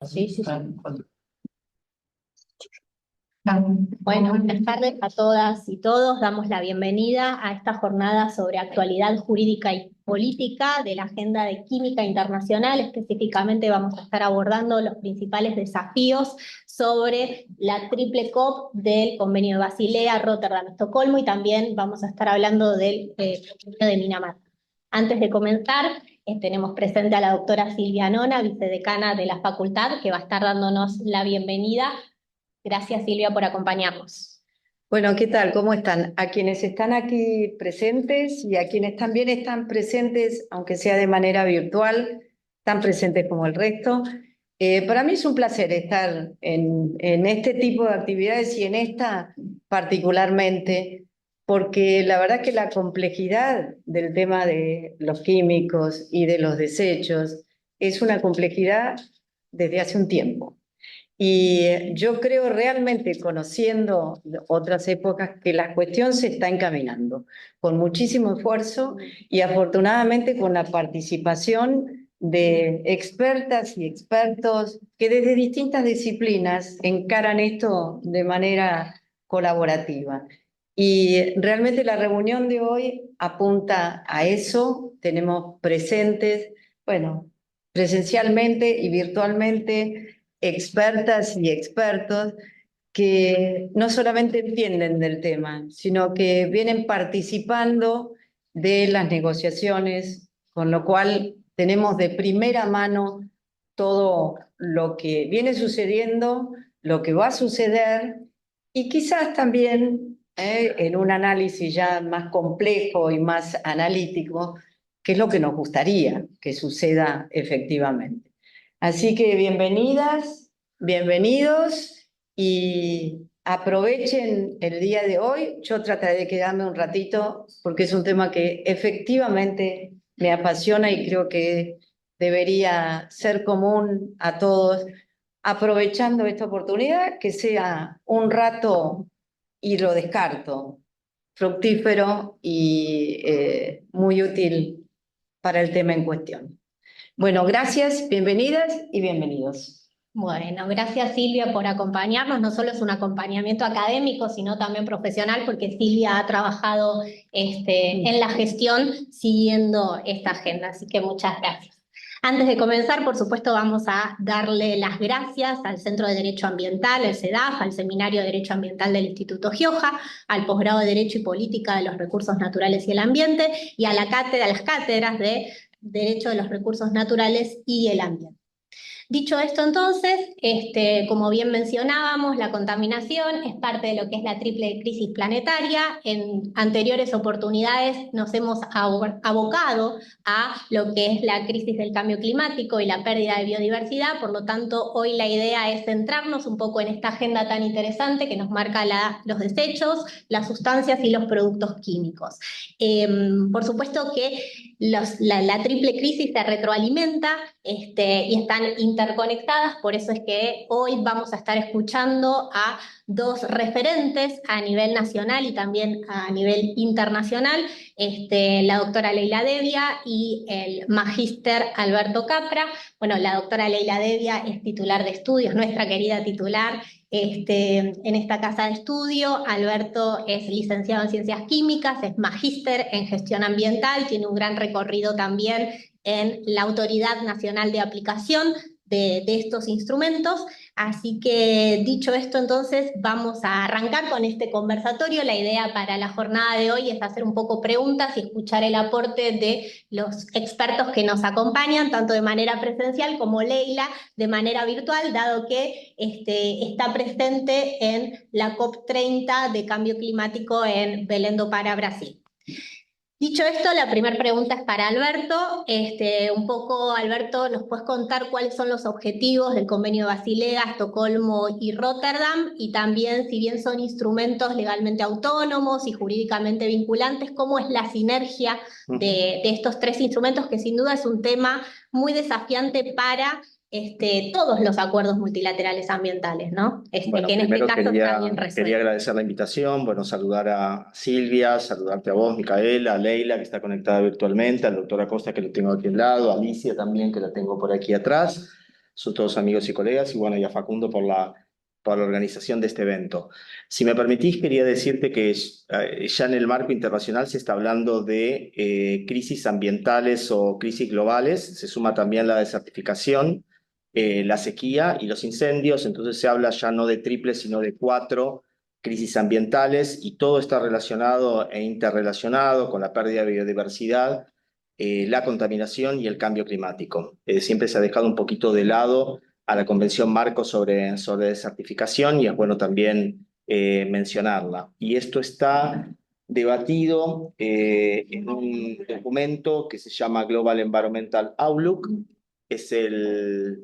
Sí, sí, sí. Bueno, buenas tardes a todas y todos. Damos la bienvenida a esta jornada sobre actualidad jurídica y política de la Agenda de Química Internacional. Específicamente vamos a estar abordando los principales desafíos sobre la triple COP del Convenio de Basilea, Rotterdam, Estocolmo, y también vamos a estar hablando del Convenio de Minamata. Antes de comenzar, tenemos presente a la doctora Silvia Nona, vicedecana de la facultad, que va a estar dándonos la bienvenida. Gracias, Silvia, por acompañarnos. Bueno, ¿qué tal? ¿Cómo están? A quienes están aquí presentes y a quienes también están presentes, aunque sea de manera virtual, tan presentes como el resto. Para mí es un placer estar en este tipo de actividades y en esta particularmente, porque la verdad que la complejidad del tema de los químicos y de los desechos es una complejidad desde hace un tiempo. Y yo creo realmente, conociendo otras épocas, que la cuestión se está encaminando con muchísimo esfuerzo y afortunadamente con la participación de expertas y expertos que desde distintas disciplinas encaran esto de manera colaborativa. Y realmente la reunión de hoy apunta a eso. Tenemos presentes, bueno, presencialmente y virtualmente, expertas y expertos que no solamente entienden del tema, sino que vienen participando de las negociaciones, con lo cual tenemos de primera mano todo lo que viene sucediendo, lo que va a suceder, y quizás también en un análisis ya más complejo y más analítico, qué es lo que nos gustaría que suceda efectivamente. Así que bienvenidas, bienvenidos y aprovechen el día de hoy. Yo trataré de quedarme un ratito porque es un tema que efectivamente me apasiona y creo que debería ser común a todos, aprovechando esta oportunidad, que sea un rato, y lo descarto, fructífero y muy útil para el tema en cuestión. Bueno, gracias, bienvenidas y bienvenidos. Bueno, gracias, Silvia, por acompañarnos. No solo es un acompañamiento académico, sino también profesional, porque Silvia ha trabajado en la gestión siguiendo esta agenda. Así que muchas gracias. Antes de comenzar, por supuesto, vamos a darle las gracias al Centro de Derecho Ambiental, el CEDAF, al Seminario de Derecho Ambiental del Instituto Gioja, al Posgrado de Derecho y Política de los Recursos Naturales y el Ambiente, y a las cátedras de Derecho de los Recursos Naturales y el Ambiente. Dicho esto, entonces, como bien mencionábamos, la contaminación es parte de lo que es la triple crisis planetaria. En anteriores oportunidades nos hemos abocado a lo que es la crisis del cambio climático y la pérdida de biodiversidad. Por lo tanto, hoy la idea es centrarnos un poco en esta agenda tan interesante que nos marca los desechos, las sustancias y los productos químicos. Por supuesto que la triple crisis se retroalimenta y están interconectadas, por eso es que hoy vamos a estar escuchando a dos referentes a nivel nacional y también a nivel internacional, la doctora Leila Devia y el magíster Alberto Capra. Bueno, la doctora Leila Devia es titular de estudios, nuestra querida titular en esta casa de estudio. Alberto es licenciado en Ciencias Químicas, es magíster en Gestión Ambiental, tiene un gran recorrido también en la Autoridad Nacional de Aplicación de estos instrumentos. Así que, dicho esto, entonces vamos a arrancar con este conversatorio. La idea para la jornada de hoy es hacer un poco preguntas y escuchar el aporte de los expertos que nos acompañan, tanto de manera presencial como Leila de manera virtual, dado que está presente en la COP30 de Cambio Climático en Belém do Pará, Brasil. Dicho esto, la primera pregunta es para Alberto. Un poco, Alberto, ¿nos puedes contar cuáles son los objetivos del Convenio de Basilea, Estocolmo y Rotterdam? Y también, si bien son instrumentos legalmente autónomos y jurídicamente vinculantes, ¿cómo es la sinergia de estos tres instrumentos? Que sin duda es un tema muy desafiante para todos los acuerdos multilaterales ambientales, ¿no? Bueno, que en este caso quería también agradecer la invitación, bueno, saludar a Silvia, saludarte a vos, Micaela, a Leila, que está conectada virtualmente, al doctor Acosta, que lo tengo aquí al lado, a Alicia también, que la tengo por aquí atrás. son todos amigos y colegas, y bueno, y a Facundo por la organización de este evento. Si me permitís, quería decirte que ya en el marco internacional se está hablando de crisis ambientales o crisis globales, se suma también la desertificación, la sequía y los incendios, entonces se habla ya no de triple, sino de 4 crisis ambientales, y todo está relacionado e interrelacionado con la pérdida de biodiversidad, la contaminación y el cambio climático. Siempre se ha dejado un poquito de lado a la Convención Marco sobre desertificación, y es bueno también mencionarla. Y esto está debatido en un documento que se llama Global Environmental Outlook. Es el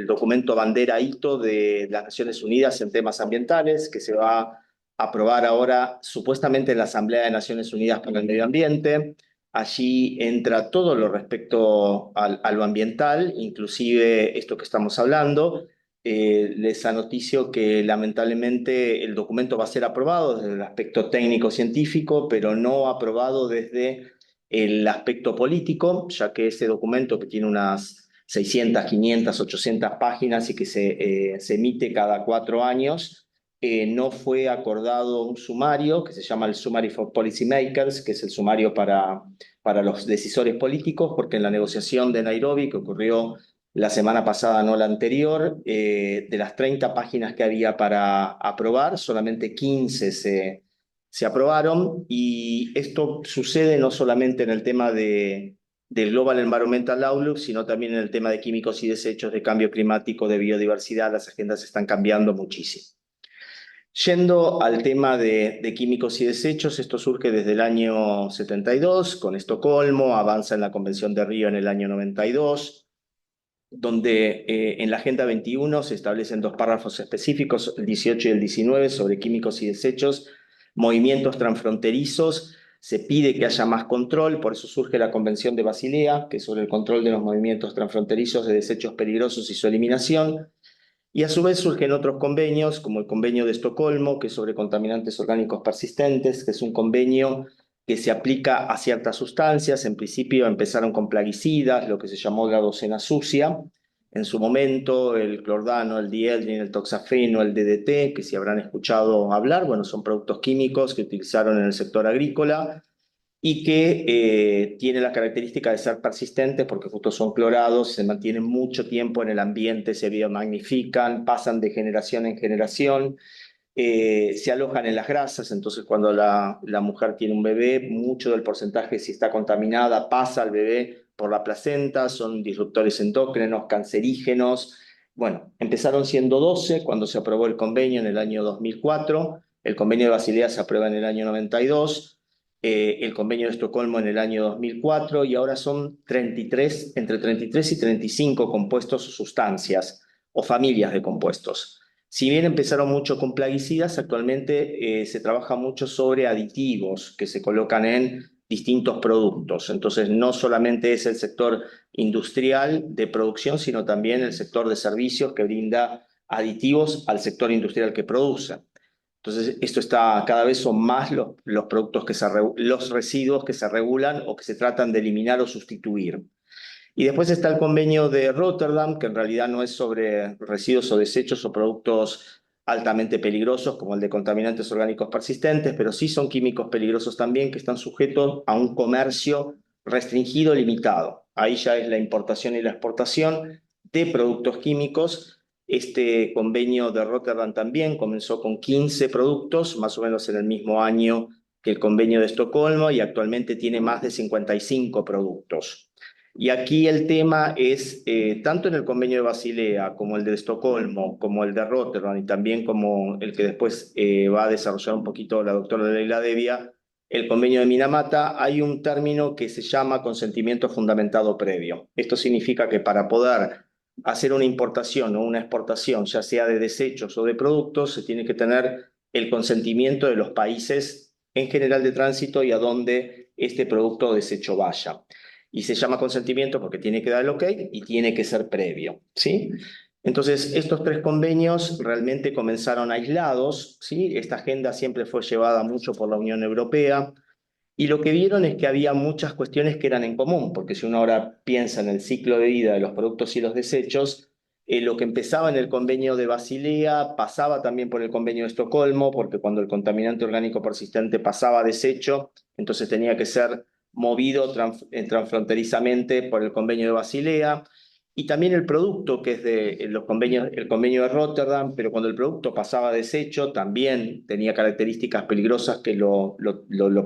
documento bandera hito de las Naciones Unidas en temas ambientales, que se va a aprobar ahora supuestamente en la Asamblea de Naciones Unidas para el Medio Ambiente. Allí entra todo lo respecto a lo ambiental, inclusive esto que estamos hablando. Les anoticio que lamentablemente el documento va a ser aprobado desde el aspecto técnico-científico, pero no aprobado desde el aspecto político, ya que ese documento, que tiene unas 600, 500, 800 páginas y que se emite cada 4 años, no fue acordado un sumario que se llama el Summary for Policymakers, que es el sumario para los decisores políticos, porque en la negociación de Nairobi, que ocurrió la semana pasada, no la anterior, de las 30 páginas que había para aprobar, solamente 15 se aprobaron, y esto sucede no solamente en el tema del Global Environmental Outlook, sino también en el tema de químicos y desechos, de cambio climático, de biodiversidad. Las agendas están cambiando muchísimo. Yendo al tema de químicos y desechos, esto surge desde el año 72 con Estocolmo, avanza en la Convención de Río en el año 92, donde en la Agenda 21 se establecen 2 párrafos específicos, el 18 y el 19, sobre químicos y desechos, movimientos transfronterizos. Se pide que haya más control, por eso surge la Convención de Basilea, que es sobre el control de los movimientos transfronterizos de desechos peligrosos y su eliminación. Y a su vez surgen otros convenios, como el Convenio de Estocolmo, que es sobre contaminantes orgánicos persistentes, que es un convenio que se aplica a ciertas sustancias. En principio empezaron con plaguicidas, lo que se llamó la docena sucia. En su momento, el clordano, el dieldrin, el toxafeno, el DDT, que si habrán escuchado hablar, bueno, son productos químicos que utilizaron en el sector agrícola y que tiene la característica de ser persistentes porque justo son clorados, se mantienen mucho tiempo en el ambiente, se biomagnifican, pasan de generación en generación, se alojan en las grasas. Entonces cuando la mujer tiene un bebé, mucho del porcentaje, si está contaminada, pasa al bebé por la placenta, son disruptores endócrinos, cancerígenos. Bueno, empezaron siendo 12 cuando se aprobó el convenio en el año 2004, el convenio de Basilea se aprueba en el año 92, el convenio de Estocolmo en el año 2004, y ahora son 33, entre 33 y 35 compuestos o sustancias o familias de compuestos. Si bien empezaron mucho con plaguicidas, actualmente se trabaja mucho sobre aditivos que se colocan en distintos productos. Entonces, no solamente es el sector industrial de producción, sino también el sector de servicios que brinda aditivos al sector industrial que produce. Entonces, esto está, cada vez son más los productos los residuos que se regulan o que se tratan de eliminar o sustituir. Y después está el convenio de Rotterdam, que en realidad no es sobre residuos o desechos o productos altamente peligrosos como el de contaminantes orgánicos persistentes, pero sí son químicos peligrosos también, que están sujetos a un comercio restringido, limitado. Ahí ya es la importación y la exportación de productos químicos. Este convenio de Rotterdam también comenzó con 15 productos, más o menos en el mismo año que el convenio de Estocolmo, y actualmente tiene más de 55 productos. Y aquí el tema es, tanto en el convenio de Basilea, como el de Estocolmo, como el de Rotterdam, y también como el que después va a desarrollar un poquito la doctora Leila Devia, el convenio de Minamata, hay un término que se llama consentimiento fundamentado previo. Esto significa que para poder hacer una importación o una exportación, ya sea de desechos o de productos, se tiene que tener el consentimiento de los países en general de tránsito y a dónde este producto o desecho vaya. Y se llama consentimiento porque tiene que dar el ok y tiene que ser previo, ¿sí? Entonces, estos 3 convenios realmente comenzaron aislados, ¿sí? Esta agenda siempre fue llevada mucho por la Unión Europea, y lo que vieron es que había muchas cuestiones que eran en común, porque si uno ahora piensa en el ciclo de vida de los productos y los desechos, Lo que empezaba en el convenio de Basilea pasaba también por el convenio de Estocolmo, porque cuando el contaminante orgánico persistente pasaba a desecho, entonces tenía que ser movido transfronterizamente por el convenio de Basilea. Y también el producto, que es de los convenios, el convenio de Rotterdam, pero cuando el producto pasaba a desecho, también tenía características peligrosas que lo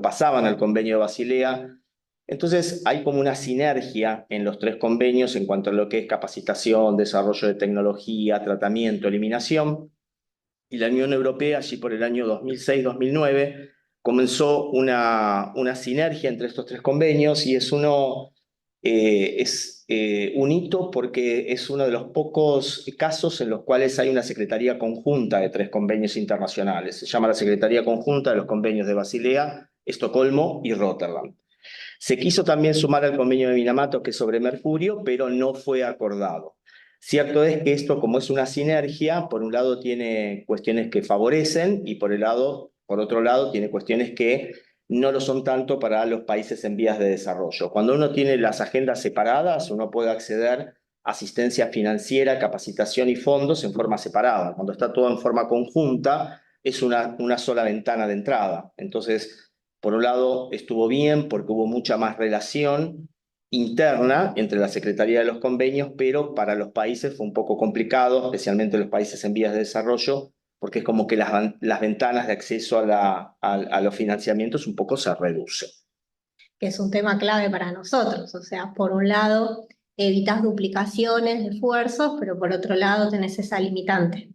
pasaban al convenio de Basilea. Entonces hay como una sinergia en los tres convenios en cuanto a lo que es capacitación, desarrollo de tecnología, tratamiento, eliminación. Y la Unión Europea, allí por el año 2006-2009, comenzó una sinergia entre estos tres convenios y es un hito porque es uno de los pocos casos en los cuales hay una secretaría conjunta de tres convenios internacionales. Se llama la Secretaría Conjunta de los Convenios de Basilea, Estocolmo y Rotterdam. Se quiso también sumar al convenio de Minamato, que es sobre mercurio, pero no fue acordado. Cierto es que esto, como es una sinergia, por un lado tiene cuestiones que favorecen y por otro lado tiene cuestiones que no lo son tanto para los países en vías de desarrollo. Cuando uno tiene las agendas separadas, uno puede acceder a asistencia financiera, capacitación y fondos en forma separada. Cuando está todo en forma conjunta, es una sola ventana de entrada. Entonces, por un lado, estuvo bien porque hubo mucha más relación interna entre la Secretaría de los Convenios, pero para los países fue un poco complicado, especialmente los países en vías de desarrollo, porque es como que las ventanas de acceso a los financiamientos un poco se reducen. Que es un tema clave para nosotros. O sea, por un lado, evitas duplicaciones de esfuerzos, pero por otro lado tenés esa limitante.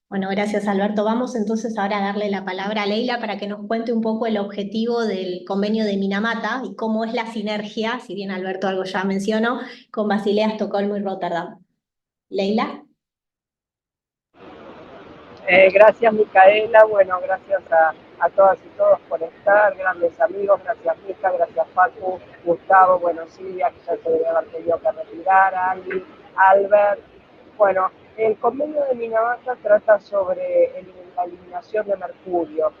Bueno, gracias Alberto. Vamos entonces ahora a darle la palabra a Leila para que nos cuente un poco el objetivo del convenio de Minamata y cómo es la sinergia, si bien Alberto algo ya mencionó, con Basilea, Estocolmo y Rotterdam. Leila. Gracias Micaela, bueno, gracias a todas y todos por estar, grandes amigos, gracias Mica, gracias Paco, Gustavo, bueno, Silvia, que ya se debe haber tenido que retirar, Andy, Albert. Bueno, el convenio de Minamata trata sobre la eliminación de mercurio.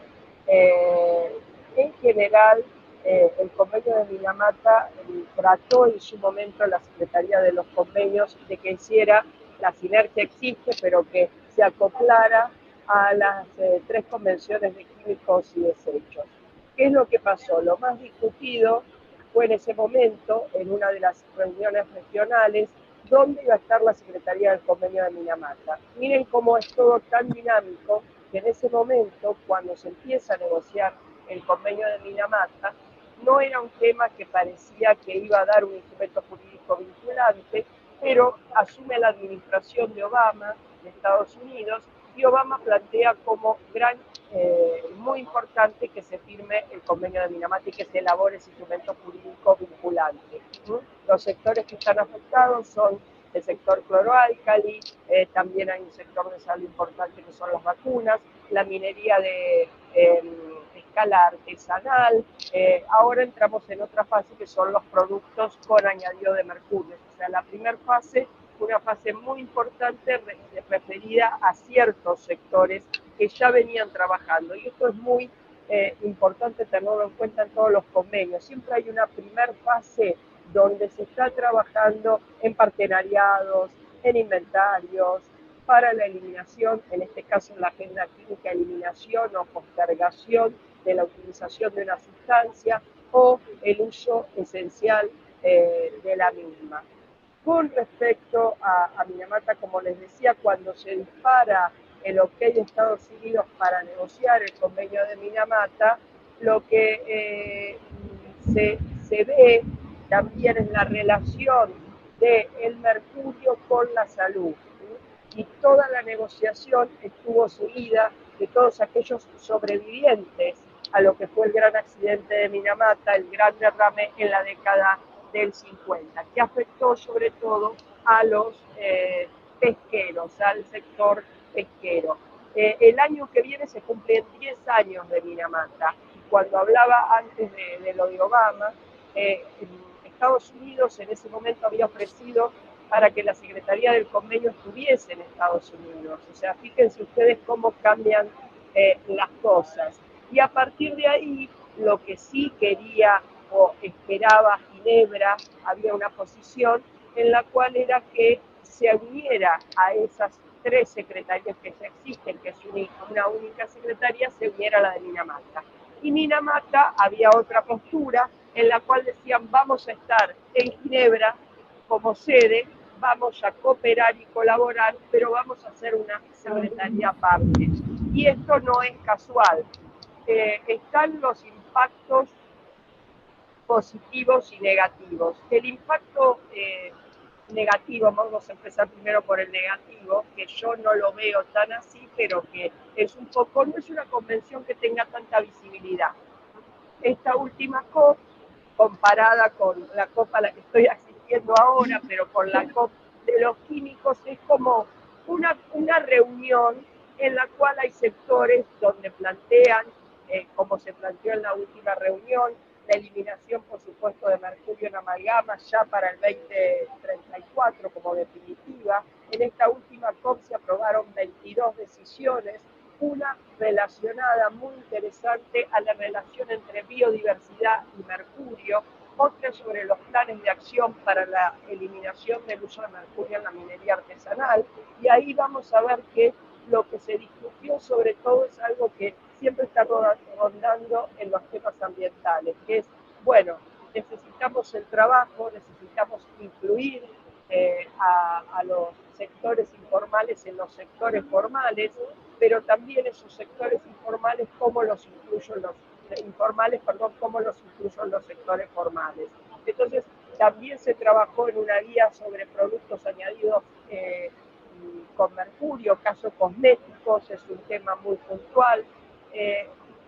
En general, el convenio de Minamata trató en su momento la Secretaría de los Convenios de que hiciera, la sinergia existe, pero que se acoplara a las tres convenciones de químicos y desechos. ¿Qué es lo que pasó? Lo más discutido fue en ese momento, en una de las reuniones regionales, dónde iba a estar la Secretaría del Convenio de Minamata. Miren cómo es todo tan dinámico que en ese momento, cuando se empieza a negociar el convenio de Minamata, no era un tema que parecía que iba a dar un instrumento jurídico vinculante, pero asume la administración de Obama, de Estados Unidos, y Obama plantea como muy importante que se firme el convenio de Minamata y que se elabore ese instrumento jurídico vinculante. Los sectores que están afectados son el sector cloroalcali, también hay un sector de salud importante que son las vacunas, la minería de escala artesanal. Ahora entramos en otra fase que son los productos con añadido de mercurio. O sea, la primera fase, una fase muy importante referida a ciertos sectores que ya venían trabajando. Y esto es muy importante tenerlo en cuenta en todos los convenios. Siempre hay una primera fase donde se está trabajando en partenariados, en inventarios, para la eliminación, en este caso en la agenda química, eliminación o postergación de la utilización de una sustancia o el uso esencial de la misma. Con respecto a Minamata, como les decía, cuando se dispara el OK de Estados Unidos para negociar el convenio de Minamata, lo que se ve también es la relación del mercurio con la salud. Y toda la negociación estuvo seguida de todos aquellos sobrevivientes a lo que fue el gran accidente de Minamata, el gran derrame en la década del 50, que afectó sobre todo a los pesqueros, al sector pesquero. El año que viene se cumplen 10 años de Minamata. Cuando hablaba antes de lo de Obama, Estados Unidos en ese momento había ofrecido para que la Secretaría del Convenio estuviese en Estados Unidos. O sea, fíjense ustedes cómo cambian las cosas. Y a partir de ahí, lo que sí quería o esperaba Ginebra, había una posición en la cual era que se uniera a esas 3 secretarías que ya existen, que es una única secretaría, se uniera a la de Minamata. Y Minamata había otra postura en la cual decían vamos a estar en Ginebra como sede, vamos a cooperar y colaborar, pero vamos a hacer una secretaría aparte. Y esto no es casual. Están los impactos positivos y negativos. El impacto negativo, vamos a empezar primero por el negativo, que yo no lo veo tan así, pero que es un poco, no es una convención que tenga tanta visibilidad. Esta última COP, comparada con la COP a la que estoy asistiendo ahora, pero con la COP de los químicos, es como una reunión en la cual hay sectores donde plantean, como se planteó en la última reunión, la eliminación, por supuesto, de mercurio en amalgama ya para el 2034 como definitiva. En esta última COP se aprobaron 22 decisiones, una relacionada muy interesante a la relación entre biodiversidad y mercurio, otra sobre los planes de acción para la eliminación del uso de mercurio en la minería artesanal, y ahí vamos a ver que lo que se discutió sobre todo es algo que siempre está rondando en los temas ambientales, que es, bueno, necesitamos el trabajo, necesitamos incluir a los sectores informales en los sectores formales, pero también esos sectores informales, cómo los incluyo cómo los incluyo en los sectores formales. Entonces, también se trabajó en una guía sobre productos añadidos con mercurio, casos cosméticos, es un tema muy puntual.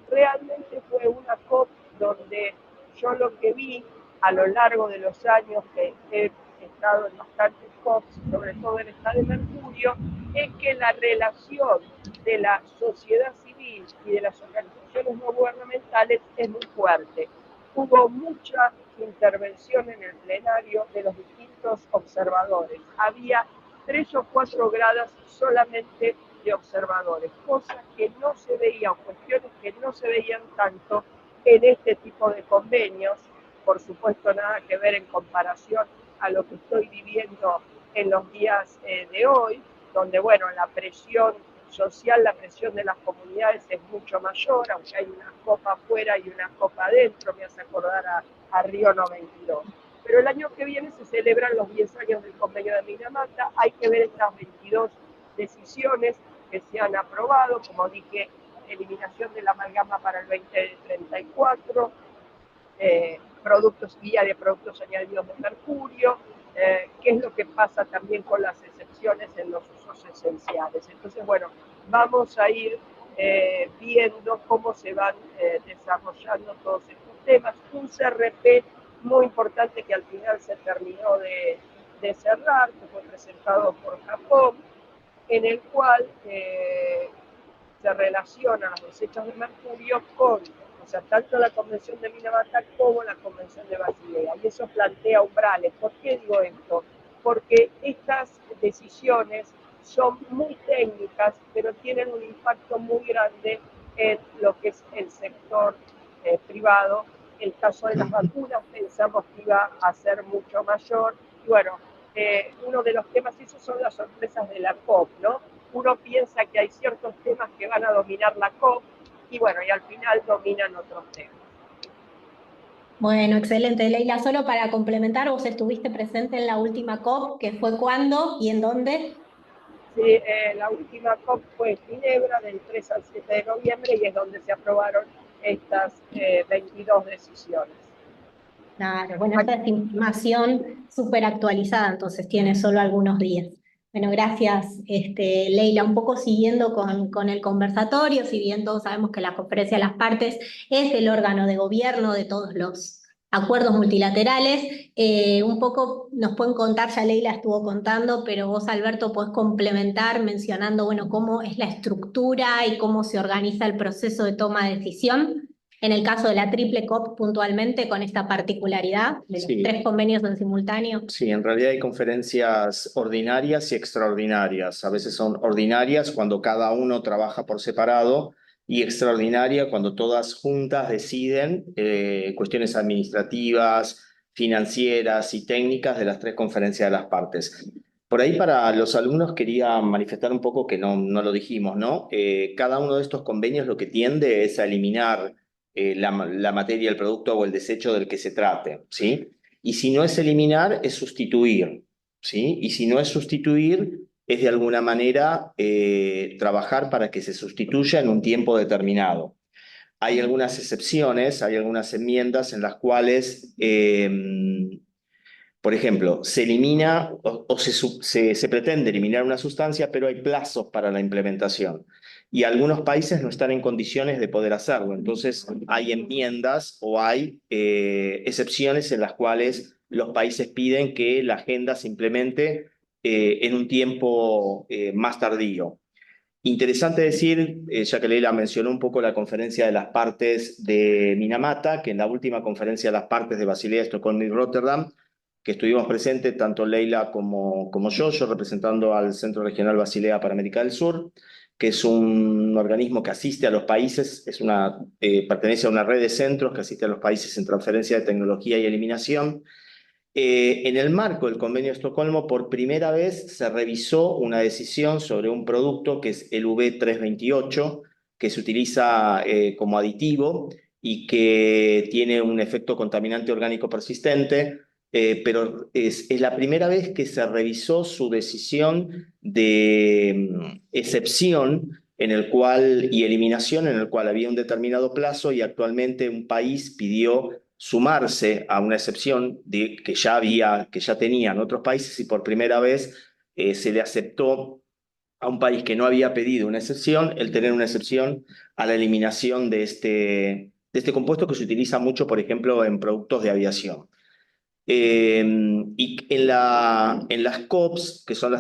Realmente fue una COP donde yo lo que vi a lo largo de los años que he estado en bastantes COPs, sobre todo en esta de mercurio, es que la relación de la sociedad civil y de las organizaciones no gubernamentales es muy fuerte. Hubo mucha intervención en el plenario de los distintos observadores. Había 3 o 4 gradas solamente de observadores, cosas que no se veían, cuestiones que no se veían tanto en este tipo de convenios. Por supuesto, nada que ver en comparación a lo que estoy viviendo en los días de hoy, donde, bueno, la presión social, la presión de las comunidades es mucho mayor, aunque hay una copa afuera y una copa adentro, me hace acordar a Río 92. Pero el año que viene se celebran los 10 años del convenio de Minamata, hay que ver estas 22 decisiones que se han aprobado, como dije, eliminación de la amalgama para el 2034, guía de productos añadidos de mercurio, qué es lo que pasa también con las excepciones en los usos esenciales. Entonces, bueno, vamos a ir viendo cómo se van desarrollando todos estos temas. Un CRP muy importante que al final se terminó de cerrar, que fue presentado por Japón, en el cual se relacionan los desechos de mercurio con, o sea, tanto la Convención de Minamata como la Convención de Basilea, y eso plantea umbrales. ¿Por qué digo esto? Porque estas decisiones son muy técnicas, pero tienen un impacto muy grande en lo que es el sector privado. El caso de las vacunas pensamos que iba a ser mucho mayor, y bueno, uno de los temas, esos son las sorpresas de la COP, ¿no? Uno piensa que hay ciertos temas que van a dominar la COP y bueno, y al final dominan otros temas. Bueno, excelente, Leila. Solo para complementar, vos estuviste presente en la última COP, que fue cuándo y en dónde. Sí, la última COP fue en Ginebra del 3 al 7 de noviembre y es donde se aprobaron estas 22 decisiones. Claro, bueno, esta es información súper actualizada, entonces tiene solo algunos días. Bueno, gracias, Leila. Un poco siguiendo con el conversatorio, si bien todos sabemos que la Conferencia de las Partes es el órgano de gobierno de todos los acuerdos multilaterales, un poco nos pueden contar, ya Leila estuvo contando, pero vos, Alberto, podés complementar mencionando, bueno, cómo es la estructura y cómo se organiza el proceso de toma de decisión. En el caso de la triple COP puntualmente, con esta particularidad de los 3 convenios en simultáneo. Sí, en realidad hay conferencias ordinarias y extraordinarias. A veces son ordinarias cuando cada uno trabaja por separado y extraordinaria cuando todas juntas deciden cuestiones administrativas, financieras y técnicas de las 3 conferencias de las partes. Por ahí para los alumnos quería manifestar un poco que no lo dijimos, ¿no? Cada uno de estos convenios lo que tiende es a eliminar la materia, el producto o el desecho del que se trate, ¿sí? Y si no es eliminar, es sustituir, ¿sí? Y si no es sustituir, es de alguna manera trabajar para que se sustituya en un tiempo determinado. Hay algunas excepciones, hay algunas enmiendas en las cuales por ejemplo, se elimina o se pretende eliminar una sustancia, pero hay plazos para la implementación. Y algunos países no están en condiciones de poder hacerlo. Entonces, hay enmiendas o hay excepciones en las cuales los países piden que la agenda se implemente en un tiempo más tardío. Interesante decir, ya que Leila mencionó un poco la conferencia de las partes de Minamata, que en la última conferencia de las partes de Basilea, Estocolmo y Rotterdam, que estuvimos presentes tanto Leila como yo representando al Centro Regional Basilea para América del Sur, que es un organismo que asiste a los países, pertenece a una red de centros que asiste a los países en transferencia de tecnología y eliminación. En el marco del Convenio de Estocolmo, por primera vez se revisó una decisión sobre un producto que es el V328, que se utiliza como aditivo y que tiene un efecto contaminante orgánico persistente, pero es la primera vez que se revisó su decisión de excepción y eliminación en el cual había un determinado plazo y actualmente un país pidió sumarse a una excepción que ya tenían otros países y por primera vez se le aceptó a un país que no había pedido una excepción el tener una excepción a la eliminación de este compuesto que se utiliza mucho, por ejemplo, en productos de aviación. Y en las COPs, que son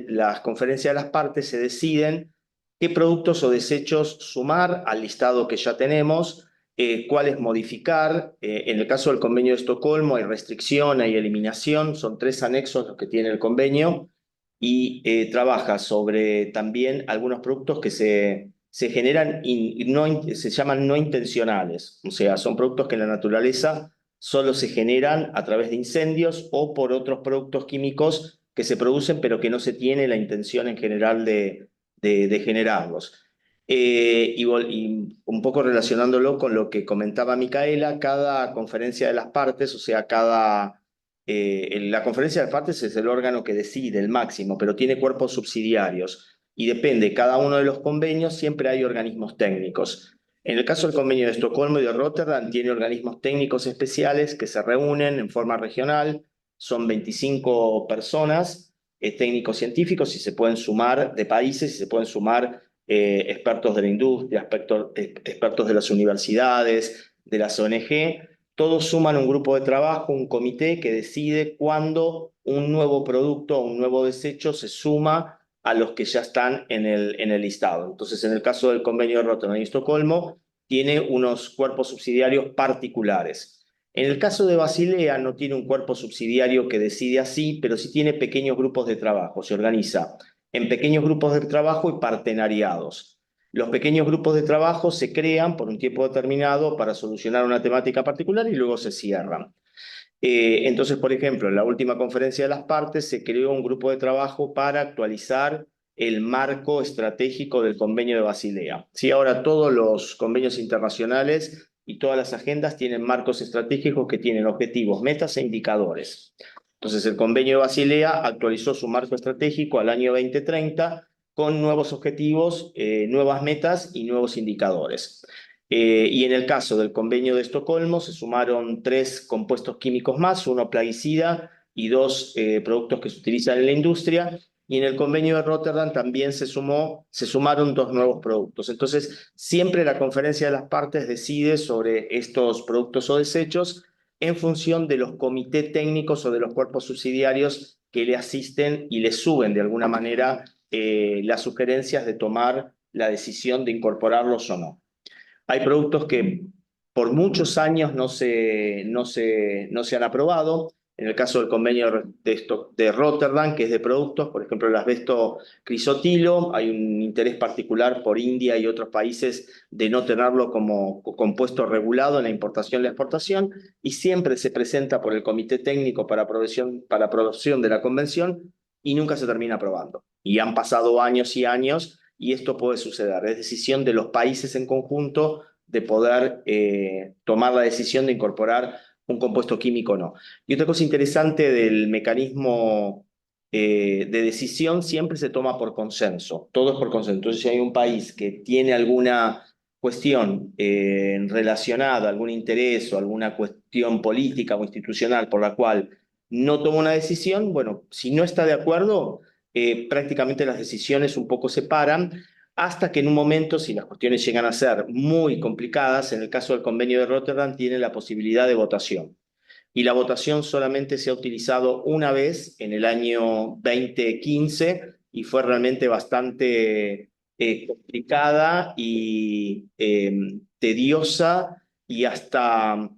las conferencias de las partes, se deciden qué productos o desechos sumar al listado que ya tenemos, cuáles modificar. En el caso del convenio de Estocolmo hay restricción, hay eliminación, son 3 anexos los que tiene el convenio y trabaja sobre también algunos productos que se generan se llaman no intencionales, o sea, son productos que en la naturaleza solo se generan a través de incendios o por otros productos químicos que se producen pero que no se tiene la intención en general de generarlos. Y un poco relacionándolo con lo que comentaba Micaela, cada conferencia de las partes, o sea, la conferencia de las partes es el órgano que decide el máximo, pero tiene cuerpos subsidiarios y depende cada uno de los convenios, siempre hay organismos técnicos. En el caso del convenio de Estocolmo y de Rotterdam, tiene organismos técnicos especiales que se reúnen en forma regional, son 25 personas, técnicos científicos, y se pueden sumar de países, y se pueden sumar expertos de la industria, expertos de las universidades, de las ONG. Todos suman un grupo de trabajo, un comité que decide cuándo un nuevo producto o un nuevo desecho se suma a los que ya están en el listado. Entonces, en el caso del convenio de Rotterdam y Estocolmo, tiene unos cuerpos subsidiarios particulares. En el caso de Basilea, no tiene un cuerpo subsidiario que decide así, pero sí tiene pequeños grupos de trabajo. Se organiza en pequeños grupos de trabajo y partenariados. Los pequeños grupos de trabajo se crean por un tiempo determinado para solucionar una temática particular y luego se cierran. Entonces, por ejemplo, en la última conferencia de las partes se creó un grupo de trabajo para actualizar el marco estratégico del convenio de Basilea. Sí, ahora todos los convenios internacionales y todas las agendas tienen marcos estratégicos que tienen objetivos, metas e indicadores. Entonces, el convenio de Basilea actualizó su marco estratégico al año 2030 con nuevos objetivos, nuevas metas y nuevos indicadores. Y en el caso del convenio de Estocolmo se sumaron 3 compuestos químicos más, 1 plaguicida y 2 productos que se utilizan en la industria. Y en el convenio de Rotterdam también se sumaron 2 nuevos productos. Entonces, siempre la conferencia de las partes decide sobre estos productos o desechos en función de los comités técnicos o de los cuerpos subsidiarios que le asisten y le suben de alguna manera las sugerencias de tomar la decisión de incorporarlos o no. Hay productos que por muchos años no se han aprobado. En el caso del convenio de Rotterdam, que es de productos, por ejemplo, el asbesto crisotilo, hay un interés particular por India y otros países de no tenerlo como compuesto regulado en la importación y la exportación, y siempre se presenta por el Comité Técnico para aprobación de la Convención, y nunca se termina aprobando. Y han pasado años y años y esto puede suceder. Es decisión de los países en conjunto de poder tomar la decisión de incorporar un compuesto químico o no. Y otra cosa interesante del mecanismo de decisión siempre se toma por consenso, todo es por consenso. Entonces, si hay un país que tiene alguna cuestión relacionada, algún interés o alguna cuestión política o institucional por la cual no toma una decisión, bueno, si no está de acuerdo, prácticamente las decisiones un poco se paran hasta que en un momento, si las cuestiones llegan a ser muy complicadas, en el caso del convenio de Rotterdam, tiene la posibilidad de votación. Y la votación solamente se ha utilizado una vez en el año 2015 y fue realmente bastante complicada y tediosa y hasta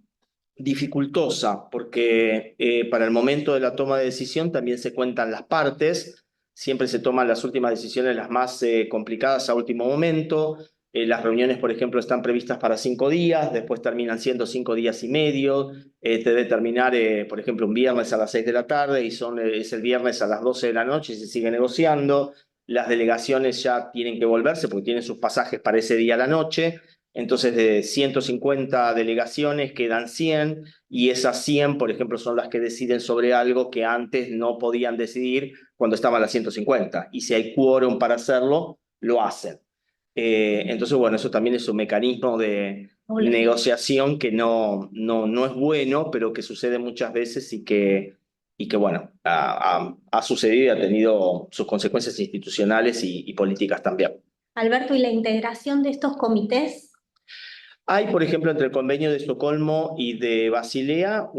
dificultosa, porque para el momento de la toma de decisión también se cuentan las partes, siempre se toman las últimas decisiones, las más complicadas a último momento. Las reuniones, por ejemplo, están previstas para 5 días, después terminan siendo 5 días y medio. Te debe terminar, por ejemplo, un viernes a las 6 de la tarde y es el viernes a las 12 de la noche y se sigue negociando. Las delegaciones ya tienen que volverse porque tienen sus pasajes para ese día a la noche. Entonces, de 150 delegaciones quedan 100 y esas 100, por ejemplo, son las que deciden sobre algo que antes no podían decidir cuando estaban las 150. Y si hay quórum para hacerlo, lo hacen. Entonces, bueno, eso también es un mecanismo de negociación que no es bueno, pero que sucede muchas veces y que bueno, ha sucedido y ha tenido sus consecuencias institucionales y políticas también. Alberto, ¿y la integración de estos comités? Hay, por ejemplo, entre el convenio de Estocolmo y de Basilea,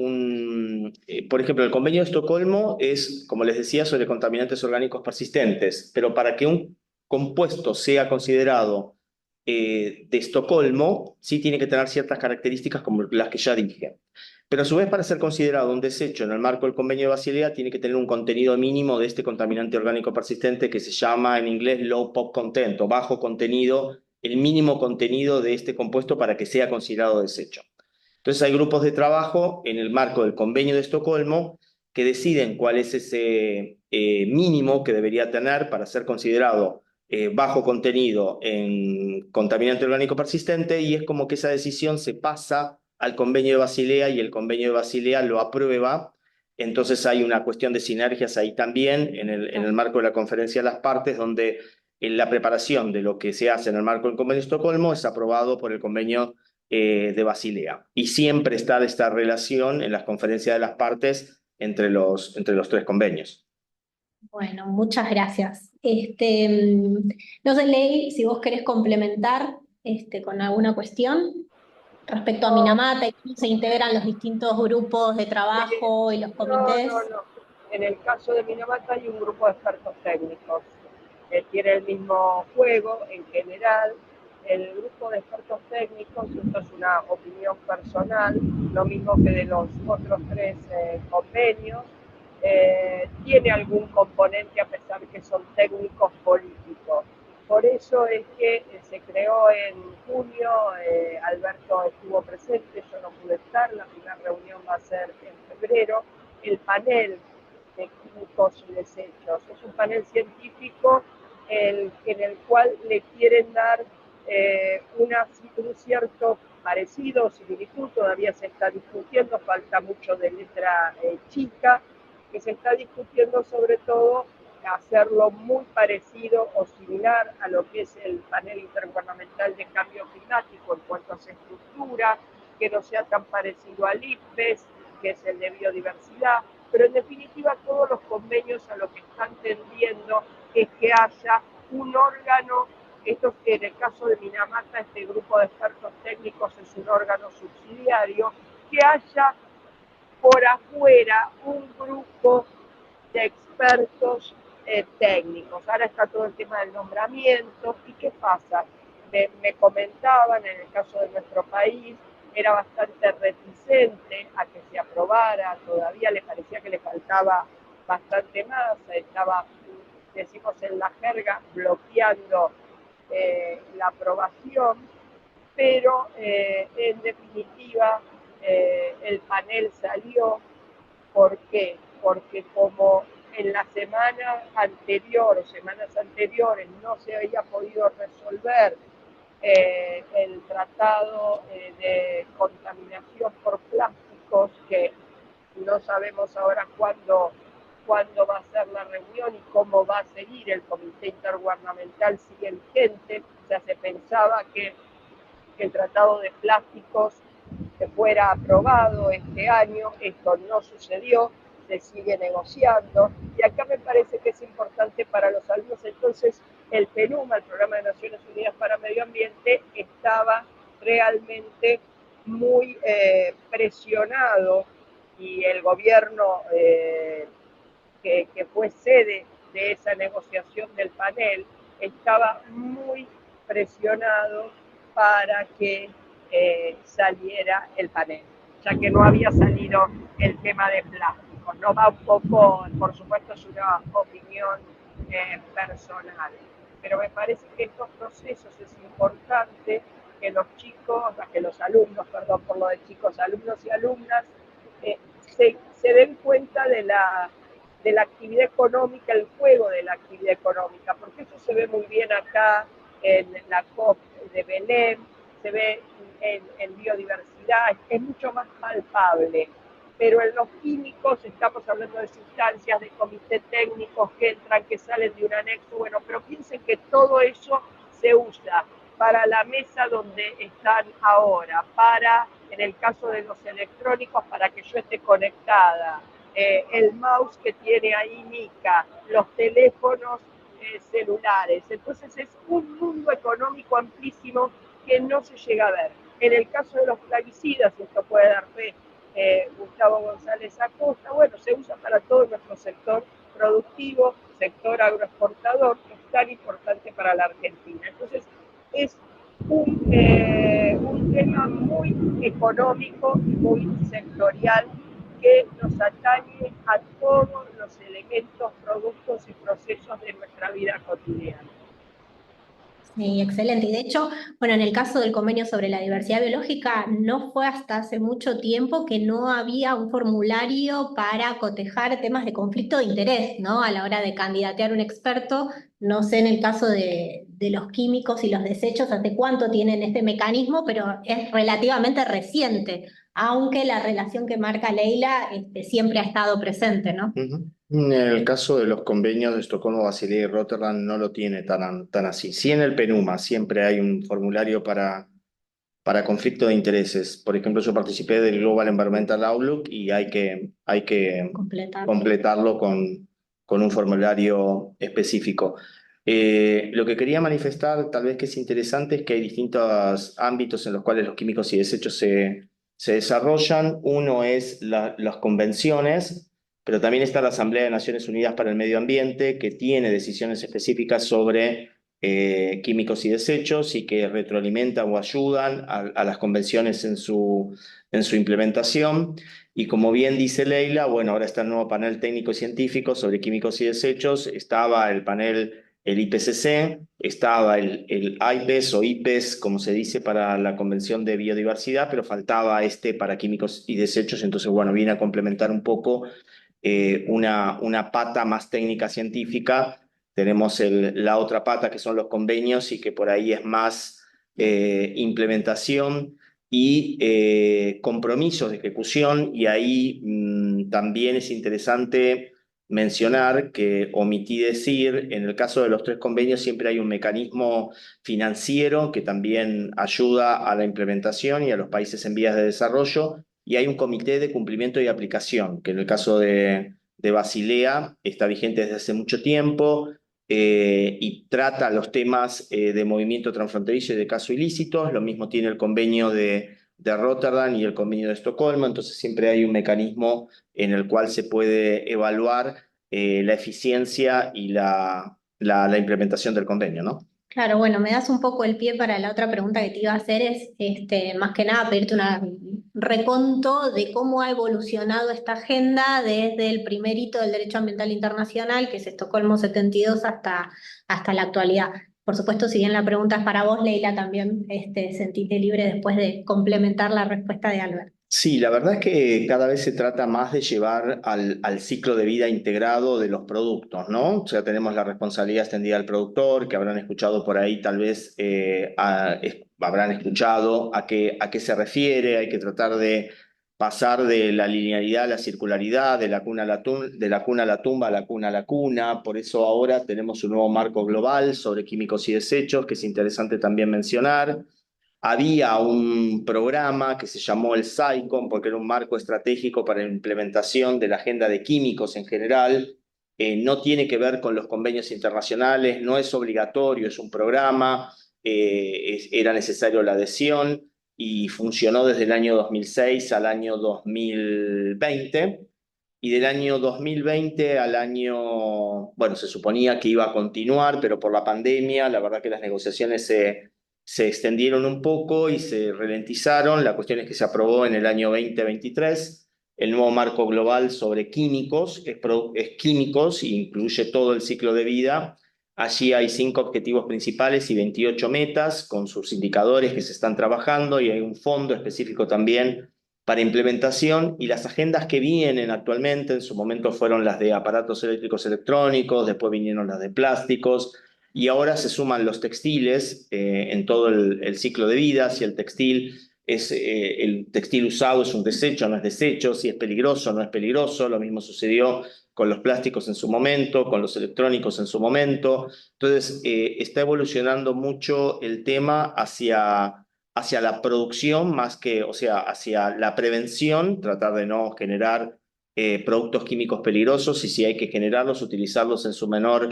por ejemplo, el convenio de Estocolmo es, como les decía, sobre contaminantes orgánicos persistentes, pero para que un compuesto sea considerado de Estocolmo, sí tiene que tener ciertas características como las que ya dije. Pero a su vez, para ser considerado un desecho en el marco del convenio de Basilea, tiene que tener un contenido mínimo de este contaminante orgánico persistente que se llama en inglés low pop content o bajo contenido, el mínimo contenido de este compuesto para que sea considerado desecho. Entonces hay grupos de trabajo en el marco del convenio de Estocolmo que deciden cuál es ese mínimo que debería tener para ser considerado bajo contenido en contaminante orgánico persistente y es como que esa decisión se pasa al convenio de Basilea y el convenio de Basilea lo aprueba. Entonces hay una cuestión de sinergias ahí también en el marco de la conferencia de las partes donde en la preparación de lo que se hace en el marco del convenio de Estocolmo es aprobado por el convenio de Basilea. Y siempre está esta relación en las conferencias de las partes entre los tres convenios. Bueno, muchas gracias. No sé, Ley, si vos querés complementar con alguna cuestión respecto a No, Minamata y cómo se integran los distintos grupos de trabajo y los no, comités. no. En el caso de Minamata hay un grupo de expertos técnicos que tiene el mismo juego en general. El grupo de expertos técnicos, esto es una opinión personal, lo mismo que de los otros tres convenios, tiene algún componente a pesar que son técnicos políticos. Por eso es que se creó en junio, Alberto estuvo presente, yo no pude estar, la primera reunión va a ser en febrero, el panel de químicos y desechos. Es un panel científico en el cual le quieren dar un cierto parecido o similitud, todavía se está discutiendo, falta mucho de letra chica, que se está discutiendo sobre todo hacerlo muy parecido o similar a lo que es el panel intergubernamental de cambio climático en cuanto a su estructura, que no sea tan parecido al IPBES, que es el de biodiversidad, pero en definitiva todos los convenios a lo que están tendiendo es que haya un órgano, esto en el caso de Minamata, este grupo de expertos técnicos es un órgano subsidiario, que haya por afuera un grupo de expertos técnicos. Ahora está todo el tema del nombramiento. ¿Y qué pasa? Me comentaban, en el caso de nuestro país, era bastante reticente a que se aprobara, todavía le parecía que le faltaba bastante más, estaba, decimos en la jerga, bloqueando la aprobación, pero en definitiva el panel salió. ¿Por qué? Porque como en la semana anterior o semanas anteriores no se había podido resolver el tratado de contaminación por plásticos, que no sabemos ahora cuándo va a ser la reunión y cómo va a seguir. El comité intergubernamental sigue vigente. O sea, se pensaba que el tratado de plásticos que fuera aprobado este año. Esto no sucedió, se sigue negociando, y acá me parece que es importante para los alumnos. Entonces, el PNUMA, el Programa de Naciones Unidas para Medio Ambiente, estaba realmente muy presionado, y el gobierno que fue sede de esa negociación del panel estaba muy presionado para que saliera el panel, ya que no había salido el tema de plásticos. No va un poco, por supuesto, es una opinión personal, pero me parece que estos procesos es importante que los chicos, que los alumnos, perdón por lo de chicos, alumnos y alumnas, se den cuenta de la actividad económica, el juego de la actividad económica, porque eso se ve muy bien acá en la COP de Belén, se ve en biodiversidad, es mucho más palpable. Pero en los químicos estamos hablando de sustancias, de comités técnicos que entran, que salen de un anexo. Bueno, pero piensen que todo eso se usa para la mesa donde están ahora, para, en el caso de los electrónicos, para que yo esté conectada, el mouse que tiene ahí Mica, los teléfonos celulares. Entonces es un mundo económico amplísimo que no se llega a ver. En el caso de los plaguicidas, y esto puede dar fe Gustavo González Acosta, bueno, se usa para todo nuestro sector productivo, sector agroexportador, que es tan importante para la Argentina. Entonces, es un tema muy económico y muy sectorial que nos atañe a todos los elementos, productos y procesos de nuestra vida cotidiana. Sí, excelente. Y de hecho, bueno, en el caso del convenio sobre la diversidad biológica, no fue hasta hace mucho tiempo que no había un formulario para cotejar temas de conflicto de interés, ¿no? A la hora de candidatear un experto. No sé en el caso de los químicos y los desechos hace cuánto tienen este mecanismo, pero es relativamente reciente, aunque la relación que marca Leila siempre ha estado presente, ¿no? En el caso de los convenios de Estocolmo, Basilea y Rotterdam no lo tiene tan así. Sí, en el PNUMA siempre hay un formulario para conflicto de intereses. Por ejemplo, yo participé del Global Environmental Outlook y hay que completarlo con un formulario específico. Lo que quería manifestar, tal vez que es interesante, es que hay distintos ámbitos en los cuales los químicos y desechos se desarrollan. Uno es las convenciones, pero también está la Asamblea de Naciones Unidas para el Medio Ambiente, que tiene decisiones específicas sobre químicos y desechos y que retroalimentan o ayudan a las convenciones en su implementación. Y como bien dice Leila, bueno, ahora está el nuevo panel técnico y científico sobre químicos y desechos. Estaba el panel, el IPCC, estaba el IPES o IPES, como se dice, para la Convención de Biodiversidad, pero faltaba para químicos y desechos. Entonces, bueno, viene a complementar un poco una pata más técnica científica. Tenemos la otra pata que son los convenios y que por ahí es más implementación y compromisos de ejecución, y ahí también es interesante mencionar que omití decir, en el caso de los 3 convenios siempre hay un mecanismo financiero que también ayuda a la implementación y a los países en vías de desarrollo, y hay un comité de cumplimiento y aplicación, que en el caso de Basilea está vigente desde hace mucho tiempo y trata los temas de movimiento transfronterizo y de casos ilícitos. Lo mismo tiene el convenio de Rotterdam y el convenio de Estocolmo. Entonces siempre hay un mecanismo en el cual se puede evaluar la eficiencia y la implementación del convenio, ¿no? Claro, bueno, me das un poco el pie para la otra pregunta que te iba a hacer, es más que nada pedirte un reconto de cómo ha evolucionado esta agenda desde el primer hito del derecho ambiental internacional, que es Estocolmo 72, hasta la actualidad. Por supuesto, si bien la pregunta es para vos, Leila, también sentite libre después de complementar la respuesta de Albert. Sí, la verdad es que cada vez se trata más de llevar al ciclo de vida integrado de los productos, ¿no? O sea, tenemos la responsabilidad extendida del productor, que habrán escuchado por ahí, tal vez habrán escuchado a qué se refiere. Hay que tratar de pasar de la linealidad a la circularidad, de la cuna a de la cuna a la tumba, a la cuna a la cuna. Por eso ahora tenemos un nuevo marco global sobre químicos y desechos, que es interesante también mencionar. Había un programa que se llamó el SAICOM, porque era un marco estratégico para la implementación de la agenda de químicos en general. No tiene que ver con los convenios internacionales, no es obligatorio, es un programa. Era necesario la adhesión y funcionó desde el año 2006 al año 2020. Y del año 2020 al año, bueno, se suponía que iba a continuar, pero por la pandemia, la verdad que las negociaciones se extendieron un poco y se ralentizaron. La cuestión es que se aprobó en el año 2023 el nuevo marco global sobre químicos, es químicos e incluye todo el ciclo de vida. Allí hay 5 objetivos principales y 28 metas con sus indicadores que se están trabajando, y hay un fondo específico también para implementación. Y las agendas que vienen actualmente, en su momento fueron las de aparatos eléctricos electrónicos, después vinieron las de plásticos, y ahora se suman los textiles en todo el ciclo de vida. Si el textil usado es un desecho, no es desecho, si es peligroso, no es peligroso. Lo mismo sucedió con los plásticos en su momento, con los electrónicos en su momento. Entonces, está evolucionando mucho el tema hacia la producción más que, o sea, hacia la prevención, tratar de no generar productos químicos peligrosos, y si hay que generarlos, utilizarlos en su menor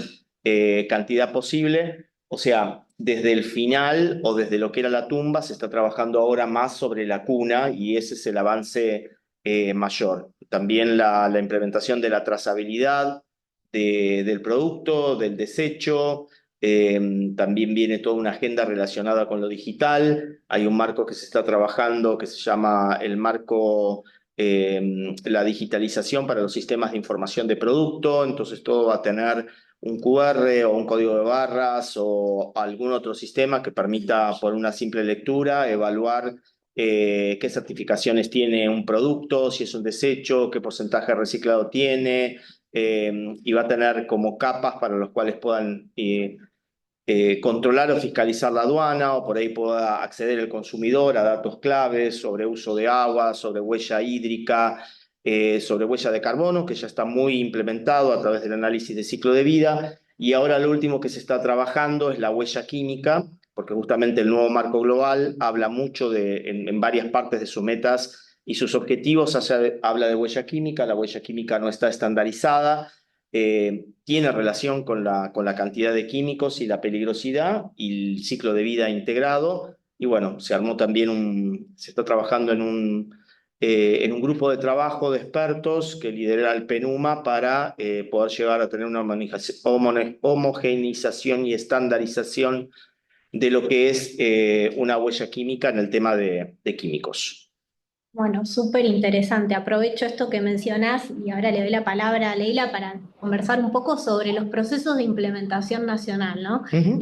cantidad posible. O sea, desde el final o desde lo que era la tumba se está trabajando ahora más sobre la cuna, y ese es el avance mayor. También la implementación de la trazabilidad del producto, del desecho. También viene toda una agenda relacionada con lo digital. Hay un marco que se está trabajando que se llama el marco, la digitalización para los sistemas de información de producto. Entonces todo va a tener un QR o un código de barras o algún otro sistema que permita, por una simple lectura, evaluar qué certificaciones tiene un producto, si es un desecho, qué porcentaje reciclado tiene. Y va a tener como capas para los cuales puedan controlar o fiscalizar la aduana, o por ahí pueda acceder el consumidor a datos claves sobre uso de agua, sobre huella hídrica, sobre huella de carbono, que ya está muy implementado a través del análisis de ciclo de vida. Y ahora lo último que se está trabajando es la huella química, porque justamente el nuevo marco global habla mucho en varias partes de sus metas y sus objetivos, habla de huella química. La huella química no está estandarizada, tiene relación con la cantidad de químicos y la peligrosidad y el ciclo de vida integrado. Y bueno, se armó también se está trabajando en un grupo de trabajo de expertos que lidera el PENUMA para poder llegar a tener una homogeneización y estandarización de lo que es una huella química en el tema de químicos. Bueno, súper interesante. Aprovecho esto que mencionás y ahora le doy la palabra a Leila para conversar un poco sobre los procesos de implementación nacional, ¿no? Ujú.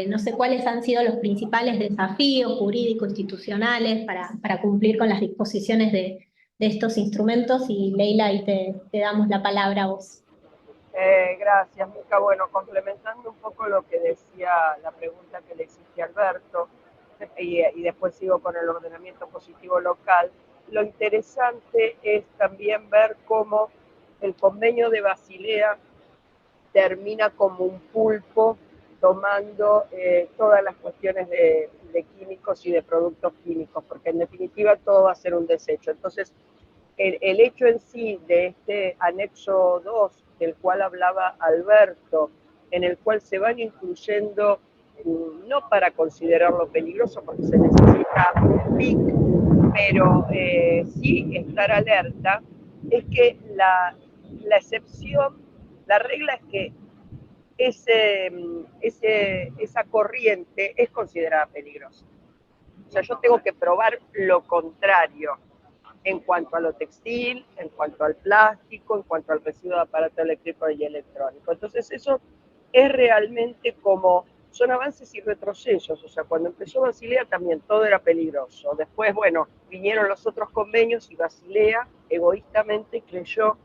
No sé cuáles han sido los principales desafíos jurídicos, institucionales para cumplir con las disposiciones de estos instrumentos, y Leila, ahí te damos la palabra a vos. Gracias, Mica. Bueno, complementando un poco lo que decía la pregunta que le hiciste a Alberto, y después sigo con el ordenamiento positivo local, lo interesante es también ver cómo el convenio de Basilea termina como un pulpo tomando todas las cuestiones de químicos y de productos químicos, porque en definitiva todo va a ser un desecho. Entonces, el hecho en sí de este anexo 2, del cual hablaba Alberto, en el cual se van incluyendo, no para considerarlo peligroso, porque se necesita un PIC, pero sí estar alerta, es que la excepción, la regla es que esa corriente es considerada peligrosa. O sea, yo tengo que probar lo contrario en cuanto a lo textil, en cuanto al plástico, en cuanto al residuo de aparato eléctrico y electrónico. Entonces eso es realmente como son avances y retrocesos. O sea, cuando empezó Basilea también todo era peligroso. Después, bueno, vinieron los otros convenios y Basilea egoístamente creyó,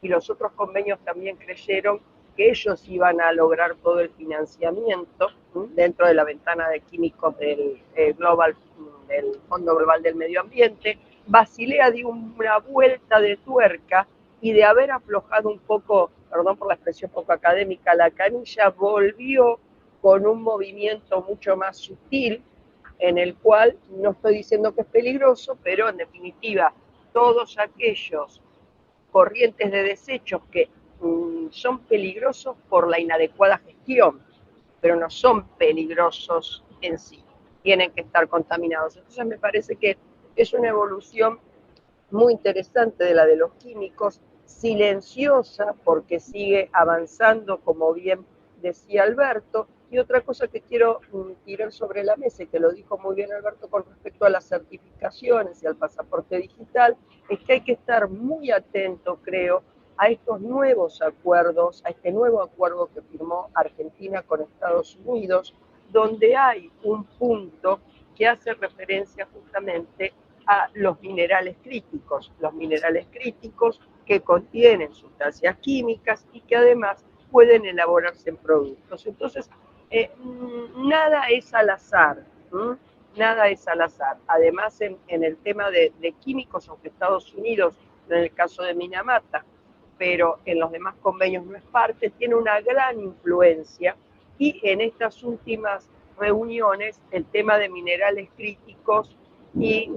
y los otros convenios también creyeron, que ellos iban a lograr todo el financiamiento dentro de la ventana de químicos del del Fondo Global del Medio Ambiente. Basilea dio una vuelta de tuerca y de haber aflojado un poco, perdón por la expresión poco académica, la canilla, volvió con un movimiento mucho más sutil, en el cual no estoy diciendo que es peligroso, pero en definitiva todos aquellos corrientes de desechos que son peligrosos por la inadecuada gestión, pero no son peligrosos en sí, tienen que estar contaminados. Entonces me parece que es una evolución muy interesante de la de los químicos, silenciosa porque sigue avanzando, como bien decía Alberto. Y otra cosa que quiero tirar sobre la mesa, y que lo dijo muy bien Alberto con respecto a las certificaciones y al pasaporte digital, es que hay que estar muy atento, creo, a estos nuevos acuerdos, a este nuevo acuerdo que firmó Argentina con Estados Unidos, donde hay un punto que hace referencia justamente a los minerales críticos que contienen sustancias químicas y que además pueden elaborarse en productos. Entonces, nada es al azar, nada es al azar. Además, en el tema de químicos, aunque Estados Unidos, en el caso de Minamata, pero en los demás convenios no es parte, tiene una gran influencia, y en estas últimas reuniones el tema de minerales críticos y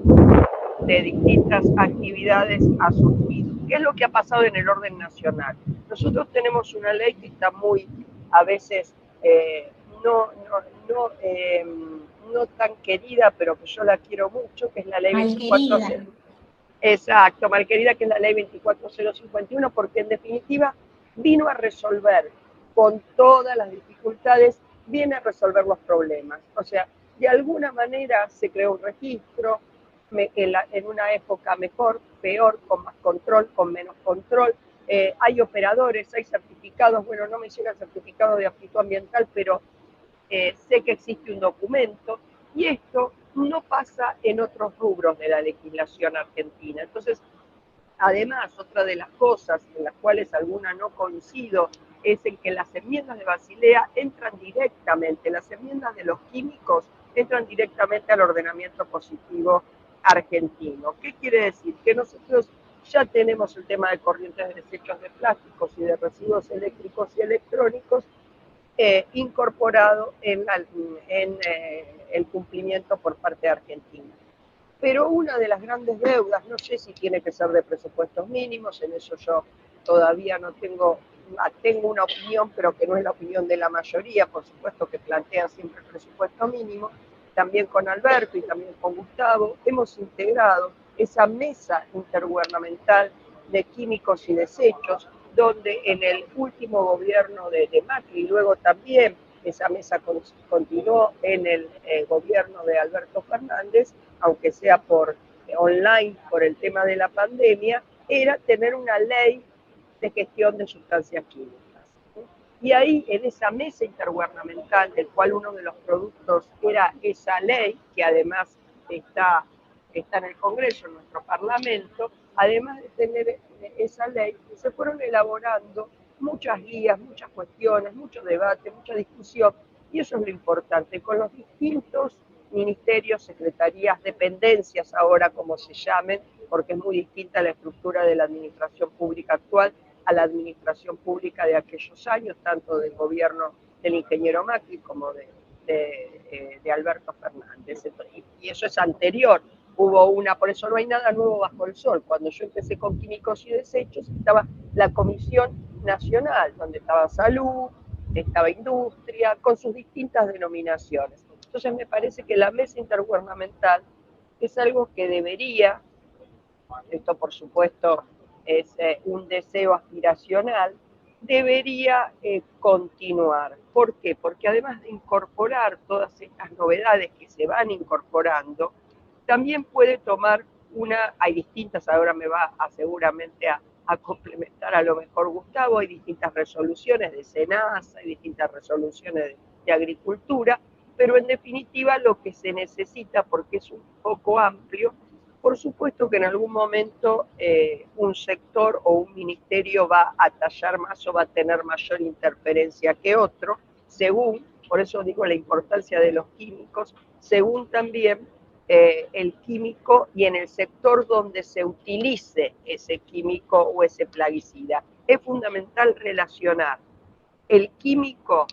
de distintas actividades ha surgido. ¿Qué es lo que ha pasado en el orden nacional? Nosotros tenemos una ley que está muy, a veces, no, no, no tan querida, pero que yo la quiero mucho, que es la ley 24. Exacto, malquerida, que es la ley 24051, porque en definitiva vino a resolver, con todas las dificultades, viene a resolver los problemas. O sea, de alguna manera se creó un registro, en una época mejor, peor, con más control, con menos control. Hay operadores, hay certificados, bueno, no menciona el certificado de aptitud ambiental, pero sé que existe un documento, y esto no pasa en otros rubros de la legislación argentina. Entonces, además, otra de las cosas en las cuales alguna no coincido es en que las enmiendas de Basilea entran directamente, las enmiendas de los químicos entran directamente al ordenamiento positivo argentino. ¿Qué quiere decir? Que nosotros ya tenemos el tema de corrientes de desechos de plásticos y de residuos eléctricos y electrónicos incorporado en el cumplimiento por parte de Argentina. Pero una de las grandes deudas, no sé si tiene que ser de presupuestos mínimos, en eso yo todavía no tengo una opinión, pero que no es la opinión de la mayoría, por supuesto que plantean siempre el presupuesto mínimo. También con Alberto y también con Gustavo hemos integrado esa mesa intergubernamental de químicos y desechos, donde en el último gobierno de Macri, y luego también esa mesa continuó en el gobierno de Alberto Fernández, aunque sea por online, por el tema de la pandemia, era tener una ley de gestión de sustancias químicas. Y ahí, en esa mesa intergubernamental, del cual uno de los productos era esa ley, que además está en el Congreso, en nuestro Parlamento, además de tener esa ley, se fueron elaborando muchas guías, muchas cuestiones, mucho debate, mucha discusión, y eso es lo importante, con los distintos ministerios, secretarías, dependencias, ahora como se llamen, porque es muy distinta la estructura de la administración pública actual a la administración pública de aquellos años, tanto del gobierno del ingeniero Macri como de Alberto Fernández. Y eso es anterior. Hubo una, por eso no hay nada nuevo bajo el sol. Cuando yo empecé con químicos y desechos, estaba la Comisión Nacional, donde estaba Salud, estaba Industria, con sus distintas denominaciones. Entonces me parece que la mesa intergubernamental es algo que debería, esto por supuesto es un deseo aspiracional, debería continuar. ¿Por qué? Porque además de incorporar todas estas novedades que se van incorporando, también puede tomar hay distintas, ahora me va seguramente a a complementar a lo mejor Gustavo. Hay distintas resoluciones de SENASA, hay distintas resoluciones de agricultura, pero en definitiva lo que se necesita, porque es un poco amplio, por supuesto que en algún momento un sector o un ministerio va a tallar más o va a tener mayor interferencia que otro, según, por eso digo la importancia de los químicos, según también el químico y en el sector donde se utilice ese químico o ese plaguicida. Es fundamental relacionar el químico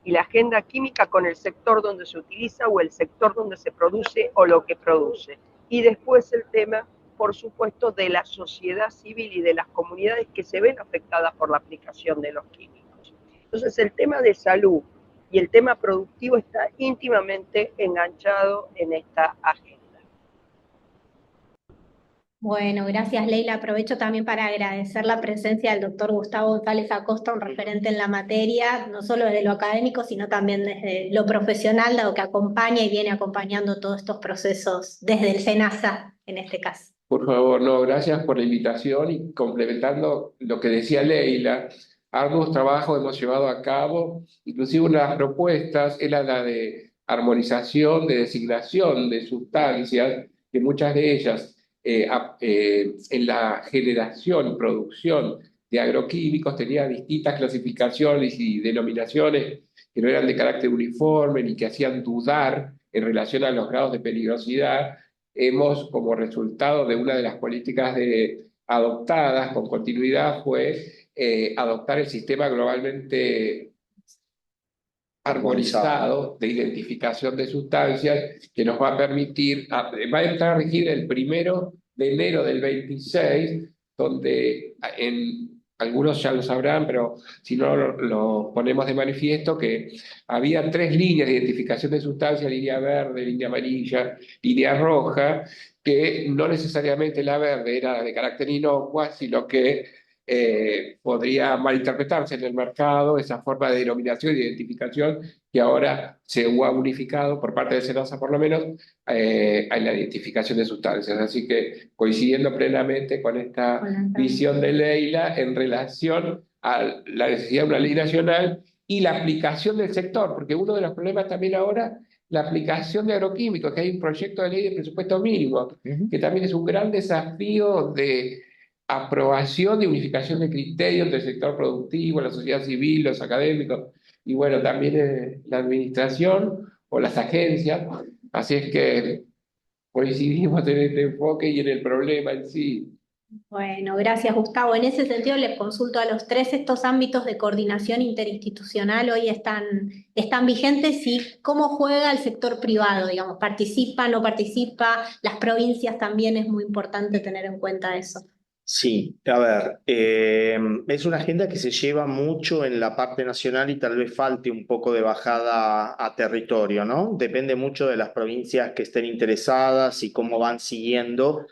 y la agenda química con el sector donde se utiliza o el sector donde se produce o lo que produce. Y después el tema, por supuesto, de la sociedad civil y de las comunidades que se ven afectadas por la aplicación de los químicos. Entonces el tema de salud y el tema productivo está íntimamente enganchado en esta agenda. Bueno, gracias Leila. Aprovecho también para agradecer la presencia del doctor Gustavo González Acosta, un referente en la materia, no solo desde lo académico, sino también desde lo profesional, dado que acompaña y viene acompañando todos estos procesos desde el SENASA, en este caso. Por favor, no, gracias por la invitación y complementando lo que decía Leila, arduos trabajos hemos llevado a cabo, inclusive una de las propuestas era la de armonización, de designación de sustancias, que muchas de ellas en la generación y producción de agroquímicos tenían distintas clasificaciones y denominaciones que no eran de carácter uniforme ni que hacían dudar en relación a los grados de peligrosidad. Hemos, como resultado de una de las políticas adoptadas con continuidad, fue adoptar el sistema globalmente armonizado de identificación de sustancias que nos va a permitir, va a entrar a regir el 1 de enero del 26, donde algunos ya lo sabrán, pero si no lo ponemos de manifiesto, que había 3 líneas de identificación de sustancias: línea verde, línea amarilla, línea roja, que no necesariamente la verde era de carácter inocua, sino que podría malinterpretarse en el mercado esa forma de denominación y de identificación que ahora se ha unificado por parte de SENASA, por lo menos, en la identificación de sustancias. Así que coincidiendo plenamente con esta visión de Leila en relación a la necesidad de una ley nacional y la aplicación del sector, porque uno de los problemas también ahora, la aplicación de agroquímicos, que hay un proyecto de ley de presupuesto mínimo, que también es un gran desafío de aprobación y unificación de criterios del sector productivo, la sociedad civil, los académicos, y bueno, también la administración o las agencias. Así es que coincidimos en este enfoque y en el problema en sí. Bueno, gracias Gustavo. En ese sentido les consulto a los tres: estos ámbitos de coordinación interinstitucional hoy están vigentes, y cómo juega el sector privado, digamos, participa, no participa, las provincias también, es muy importante tener en cuenta eso. Sí, a ver, es una agenda que se lleva mucho en la parte nacional y tal vez falte un poco de bajada a territorio, ¿no? Depende mucho de las provincias que estén interesadas y cómo van siguiendo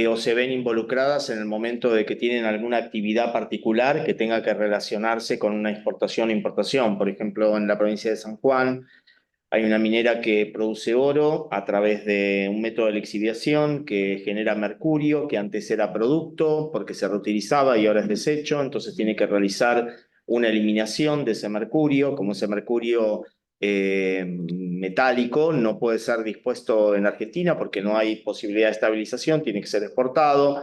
o se ven involucradas en el momento de que tienen alguna actividad particular que tenga que relacionarse con una exportación o importación. Por ejemplo, en la provincia de San Juan hay una minera que produce oro a través de un método de lixiviación que genera mercurio, que antes era producto porque se reutilizaba y ahora es desecho, entonces tiene que realizar una eliminación de ese mercurio. Como ese mercurio metálico no puede ser dispuesto en Argentina porque no hay posibilidad de estabilización, tiene que ser exportado.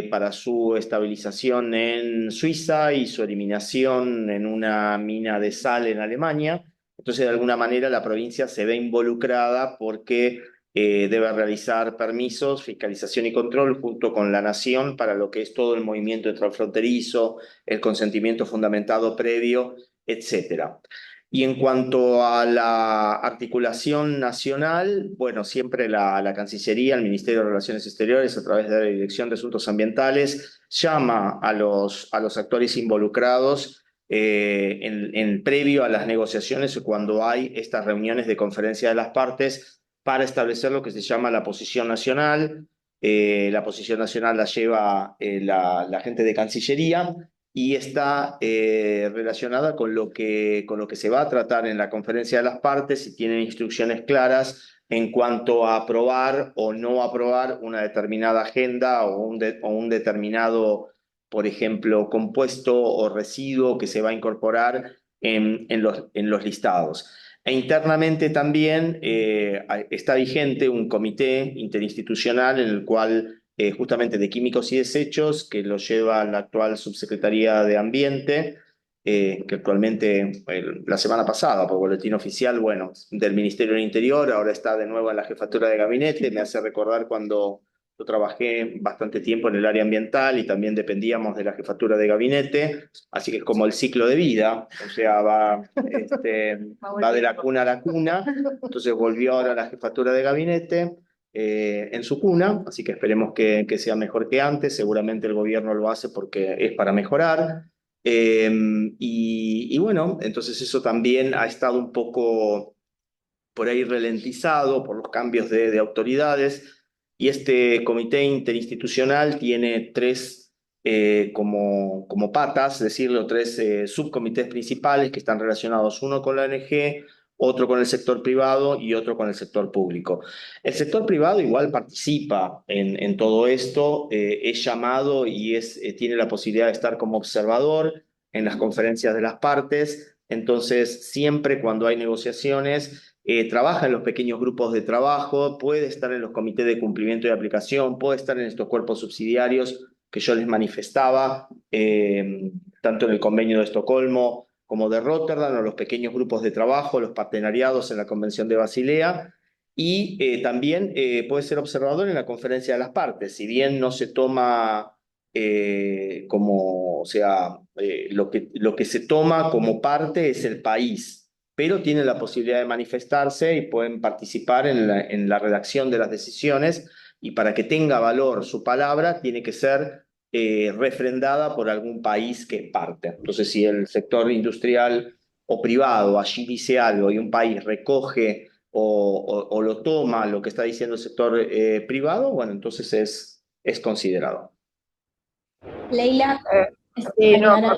Para su estabilización en Suiza y su eliminación en una mina de sal en Alemania. Entonces, de alguna manera, la provincia se ve involucrada porque debe realizar permisos, fiscalización y control junto con la nación para lo que es todo el movimiento transfronterizo, el consentimiento fundamentado previo, etcétera. Y en cuanto a la articulación nacional, bueno, siempre la Cancillería, el Ministerio de Relaciones Exteriores, a través de la Dirección de Asuntos Ambientales, llama a los actores involucrados en previo a las negociaciones o cuando hay estas reuniones de conferencia de las partes para establecer lo que se llama la posición nacional. La posición nacional la lleva la gente de Cancillería y está relacionada con lo que se va a tratar en la conferencia de las partes y tienen instrucciones claras en cuanto a aprobar o no aprobar una determinada agenda o un determinado, por ejemplo, compuesto o residuo que se va a incorporar en los listados. E internamente también está vigente un comité interinstitucional en el cual justamente de químicos y desechos, que lo lleva la actual Subsecretaría de Ambiente, que actualmente, la semana pasada, por boletín oficial, bueno, del Ministerio del Interior, ahora está de nuevo en la jefatura de gabinete. Me hace recordar cuando yo trabajé bastante tiempo en el área ambiental y también dependíamos de la jefatura de gabinete, así que es como el ciclo de vida, o sea, va de la cuna a la cuna. Entonces volvió ahora a la jefatura de gabinete en su cuna, así que esperemos que sea mejor que antes. Seguramente el gobierno lo hace porque es para mejorar. Y bueno, entonces eso también ha estado un poco por ahí ralentizado por los cambios de autoridades, y este comité interinstitucional tiene tres como patas, es decir, tres subcomités principales que están relacionados, uno con la ONG, otro con el sector privado y otro con el sector público. El sector privado igual participa en todo esto, es llamado y tiene la posibilidad de estar como observador en las conferencias de las partes. Entonces, siempre cuando hay negociaciones, trabaja en los pequeños grupos de trabajo, puede estar en los comités de cumplimiento y aplicación, puede estar en estos cuerpos subsidiarios que yo les manifestaba, tanto en el convenio de Estocolmo como de Rotterdam, o los pequeños grupos de trabajo, los partenariados en la Convención de Basilea, y también puede ser observador en la conferencia de las partes. Si bien no se toma o sea, lo que se toma como parte es el país, pero tienen la posibilidad de manifestarse y pueden participar en la redacción de las decisiones, y para que tenga valor su palabra tiene que ser refrendada por algún país que es parte. Entonces, si el sector industrial o privado allí dice algo y un país recoge o lo toma lo que está diciendo el sector privado, bueno, entonces es considerado. Leila, Y no, ayudar a...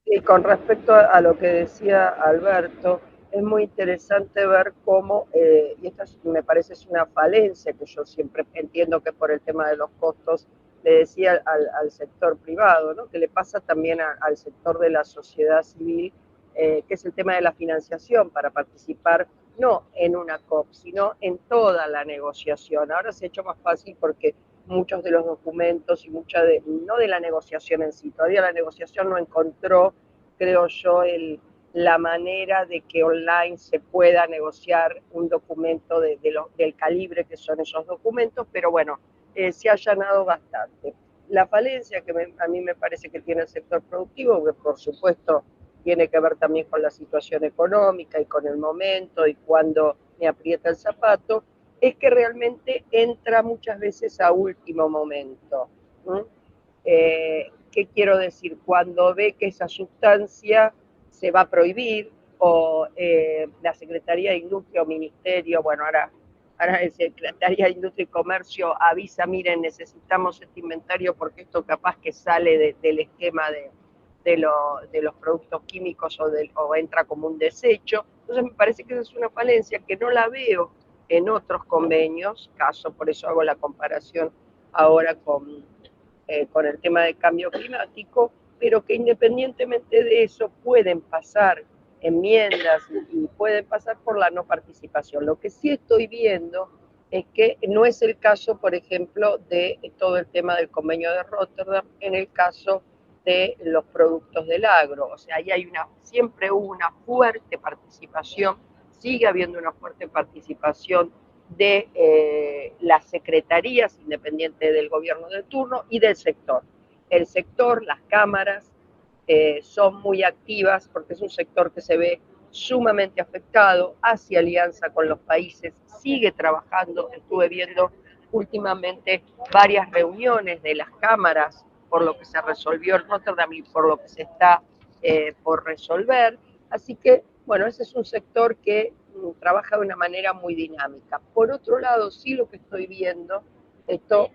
y con respecto a lo que decía Alberto, es muy interesante ver cómo, y esta me parece es una falencia que yo siempre entiendo que por el tema de los costos, le decía al sector privado, ¿no? Que le pasa también al sector de la sociedad civil, que es el tema de la financiación para participar no en una COP, sino en toda la negociación. Ahora se ha hecho más fácil porque muchos de los documentos y no de la negociación en sí, todavía la negociación no encontró, creo yo, la manera de que online se pueda negociar un documento del calibre que son esos documentos, pero bueno, se ha allanado bastante. La falencia que a mí me parece que tiene el sector productivo, que por supuesto tiene que ver también con la situación económica y con el momento y cuando me aprieta el zapato, es que realmente entra muchas veces a último momento. ¿Qué quiero decir? Cuando ve que esa sustancia se va a prohibir o la Secretaría de Industria o Ministerio, bueno, ahora la Secretaría de Industria y Comercio avisa, miren, necesitamos este inventario porque esto capaz que sale del esquema de los productos químicos o entra como un desecho. Entonces me parece que esa es una falencia que no la veo en otros convenios, por eso hago la comparación ahora con el tema del cambio climático, pero que independientemente de eso pueden pasar enmiendas y pueden pasar por la no participación. Lo que sí estoy viendo es que no es el caso, por ejemplo, de todo el tema del convenio de Rotterdam, en el caso de los productos del agro. O sea, ahí siempre hubo una fuerte participación, sigue habiendo una fuerte participación de las secretarías independientes del gobierno de turno y del sector. El sector, las cámaras, son muy activas porque es un sector que se ve sumamente afectado, hace alianza con los países, sigue trabajando. Estuve viendo últimamente varias reuniones de las cámaras por lo que se resolvió en Rotterdam y por lo que se está por resolver. Así que, bueno, ese es un sector que trabaja de una manera muy dinámica. Por otro lado, sí lo que estoy viendo, esto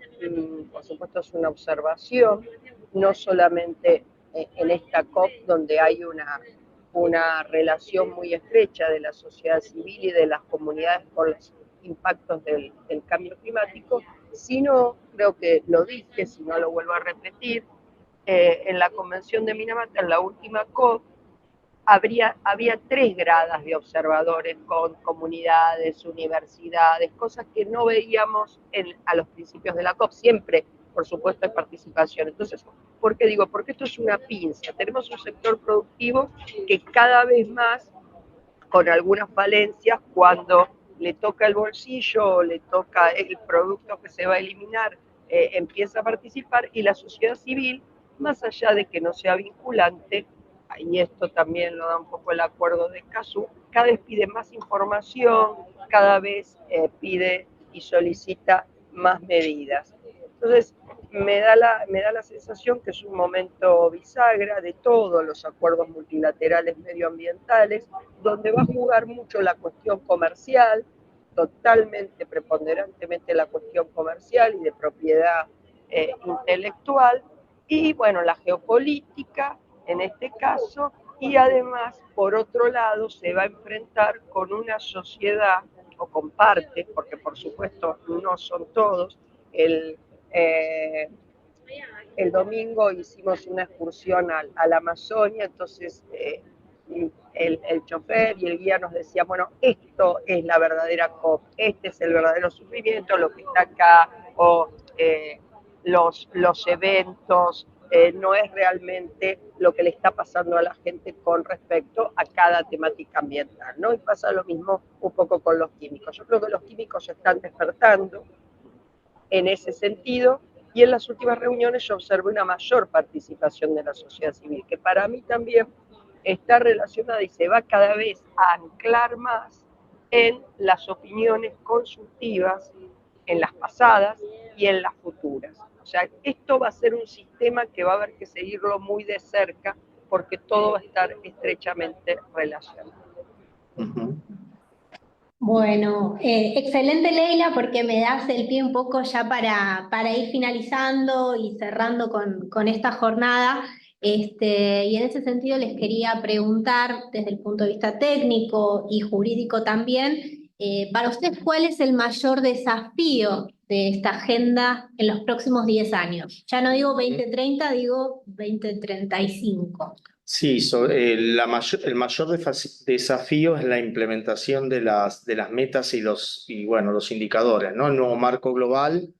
por supuesto es una observación, no solamente en esta COP donde hay una relación muy estrecha de la sociedad civil y de las comunidades impactos del cambio climático, sino, creo que lo dije, si no lo vuelvo a repetir, en la Convención de Minamata, en la última COP, había 3 gradas de observadores con comunidades, universidades, cosas que no veíamos a los principios de la COP. Siempre, por supuesto, hay participación. Entonces, ¿por qué digo? Porque esto es una pinza. Tenemos un sector productivo que cada vez más, con algunas falencias, cuando le toca el bolsillo o le toca el producto que se va a eliminar, empieza a participar, y la sociedad civil, más allá de que no sea vinculante, y esto también lo da un poco el acuerdo de Escazú, cada vez pide más información, cada vez pide y solicita más medidas. Entonces, me da la sensación que es un momento bisagra de todos los acuerdos multilaterales medioambientales, donde va a jugar mucho la cuestión comercial, totalmente, preponderantemente la cuestión comercial y de propiedad intelectual, y bueno, la geopolítica en este caso, y además, por otro lado, se va a enfrentar con una sociedad, o con partes, porque por supuesto no son todos. Eh, el domingo hicimos una excursión a la Amazonia, entonces el chofer y el guía nos decían, bueno, esto es la verdadera COP, este es el verdadero sufrimiento, lo que está acá, o los eventos, no es realmente lo que le está pasando a la gente con respecto a cada temática ambiental, ¿no? Y pasa lo mismo un poco con los químicos. Yo creo que los químicos se están despertando en ese sentido, y en las últimas reuniones yo observé una mayor participación de la sociedad civil, que para mí también está relacionada y se va cada vez a anclar más en las opiniones consultivas, en las pasadas y en las futuras. O sea, esto va a ser un sistema que va a haber que seguirlo muy de cerca, porque todo va a estar estrechamente relacionado. Bueno, excelente Leila, porque me das el pie un poco ya para ir finalizando y cerrando con esta jornada. Y en ese sentido les quería preguntar, desde el punto de vista técnico y jurídico también, para ustedes, ¿cuál es el mayor desafío de esta agenda en los próximos 10 años? Ya no digo 2030, digo 2035. Sí, el mayor desafío es la implementación de las metas y los indicadores, ¿no? El nuevo marco global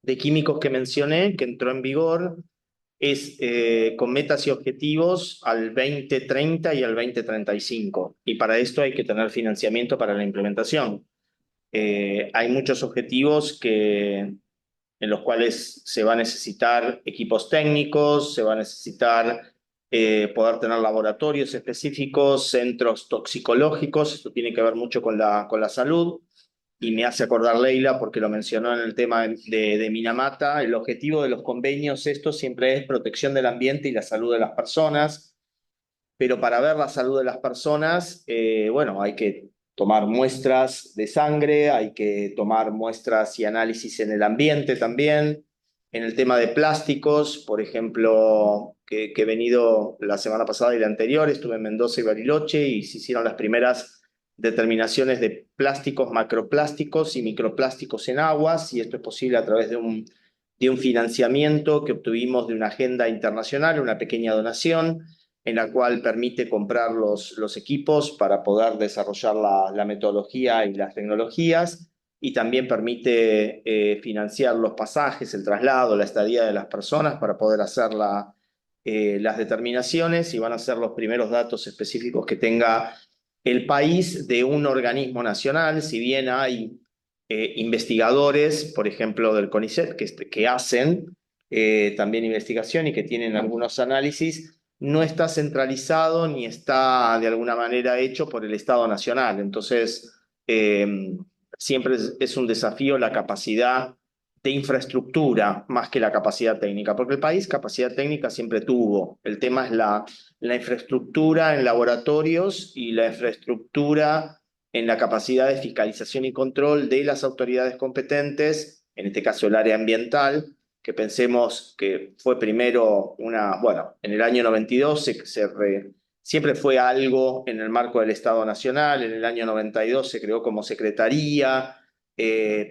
de químicos que mencioné, que entró en vigor, es con metas y objetivos al 2030 y al 2035. Y para esto hay que tener financiamiento para la implementación. Hay muchos objetivos en los cuales se va a necesitar equipos técnicos, se va a necesitar poder tener laboratorios específicos, centros toxicológicos. Esto tiene que ver mucho con la salud, y me hace acordar Leila porque lo mencionó en el tema de Minamata. El objetivo de los convenios estos siempre es protección del ambiente y la salud de las personas, pero para ver la salud de las personas, bueno, hay que tomar muestras de sangre, hay que tomar muestras y análisis en el ambiente también. En el tema de plásticos, por ejemplo, que he venido la semana pasada y la anterior, estuve en Mendoza y Bariloche y se hicieron las primeras determinaciones de plásticos, macroplásticos y microplásticos en aguas, y esto es posible a través de un financiamiento que obtuvimos de una agenda internacional, una pequeña donación, en la cual permite comprar los equipos para poder desarrollar la metodología y las tecnologías, y también permite financiar los pasajes, el traslado, la estadía de las personas para poder hacer las determinaciones, y van a ser los primeros datos específicos que tenga el país de un organismo nacional. Si bien hay investigadores, por ejemplo, del CONICET, que hacen también investigación y que tienen algunos análisis, no está centralizado ni está de alguna manera hecho por el Estado Nacional. Entonces, siempre es un desafío la capacidad de infraestructura más que la capacidad técnica, porque el país capacidad técnica siempre tuvo. El tema es la infraestructura en laboratorios y la infraestructura en la capacidad de fiscalización y control de las autoridades competentes, en este caso el área ambiental, que pensemos que fue primero bueno, en el año 92 siempre fue algo en el marco del Estado Nacional. En el año 92 se creó como secretaría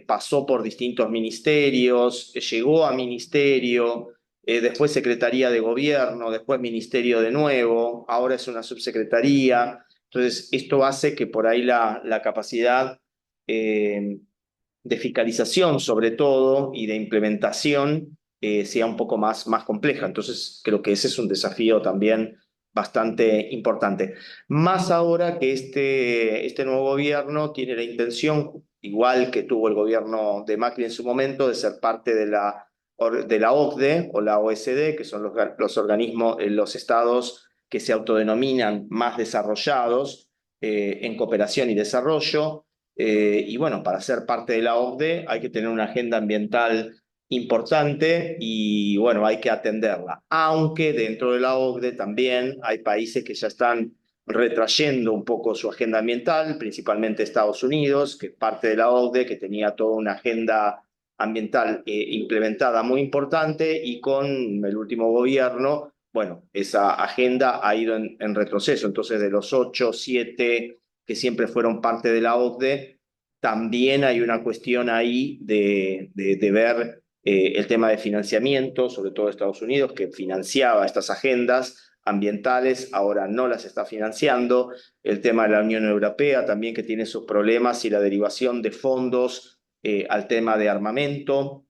pasó por distintos ministerios, llegó a ministerio, después Secretaría de Gobierno, después Ministerio de nuevo, ahora es una subsecretaría. Entonces, esto hace que por ahí la capacidad de fiscalización, sobre todo, y de implementación sea un poco más compleja. Entonces, creo que ese es un desafío también bastante importante. Más ahora que este nuevo gobierno tiene la intención, igual que tuvo el gobierno de Macri en su momento, de ser parte de la OCDE o la OSD, que son los organismos, los estados que se autodenominan más desarrollados en cooperación y desarrollo. Y bueno, para ser parte de la OCDE hay que tener una agenda ambiental importante y bueno, hay que atenderla. Aunque dentro de la OCDE también hay países que ya están retrayendo un poco su agenda ambiental, principalmente Estados Unidos, que es parte de la OCDE, que tenía toda una agenda ambiental implementada muy importante y con el último gobierno, bueno, esa agenda ha ido en retroceso. Entonces, de los 8, 7 que siempre fueron parte de la OCDE, también hay una cuestión ahí de ver el tema de financiamiento, sobre todo Estados Unidos, que financiaba estas agendas ambientales, ahora no las está financiando. El tema de la Unión Europea también, que tiene sus problemas, y la derivación de fondos al tema de armamento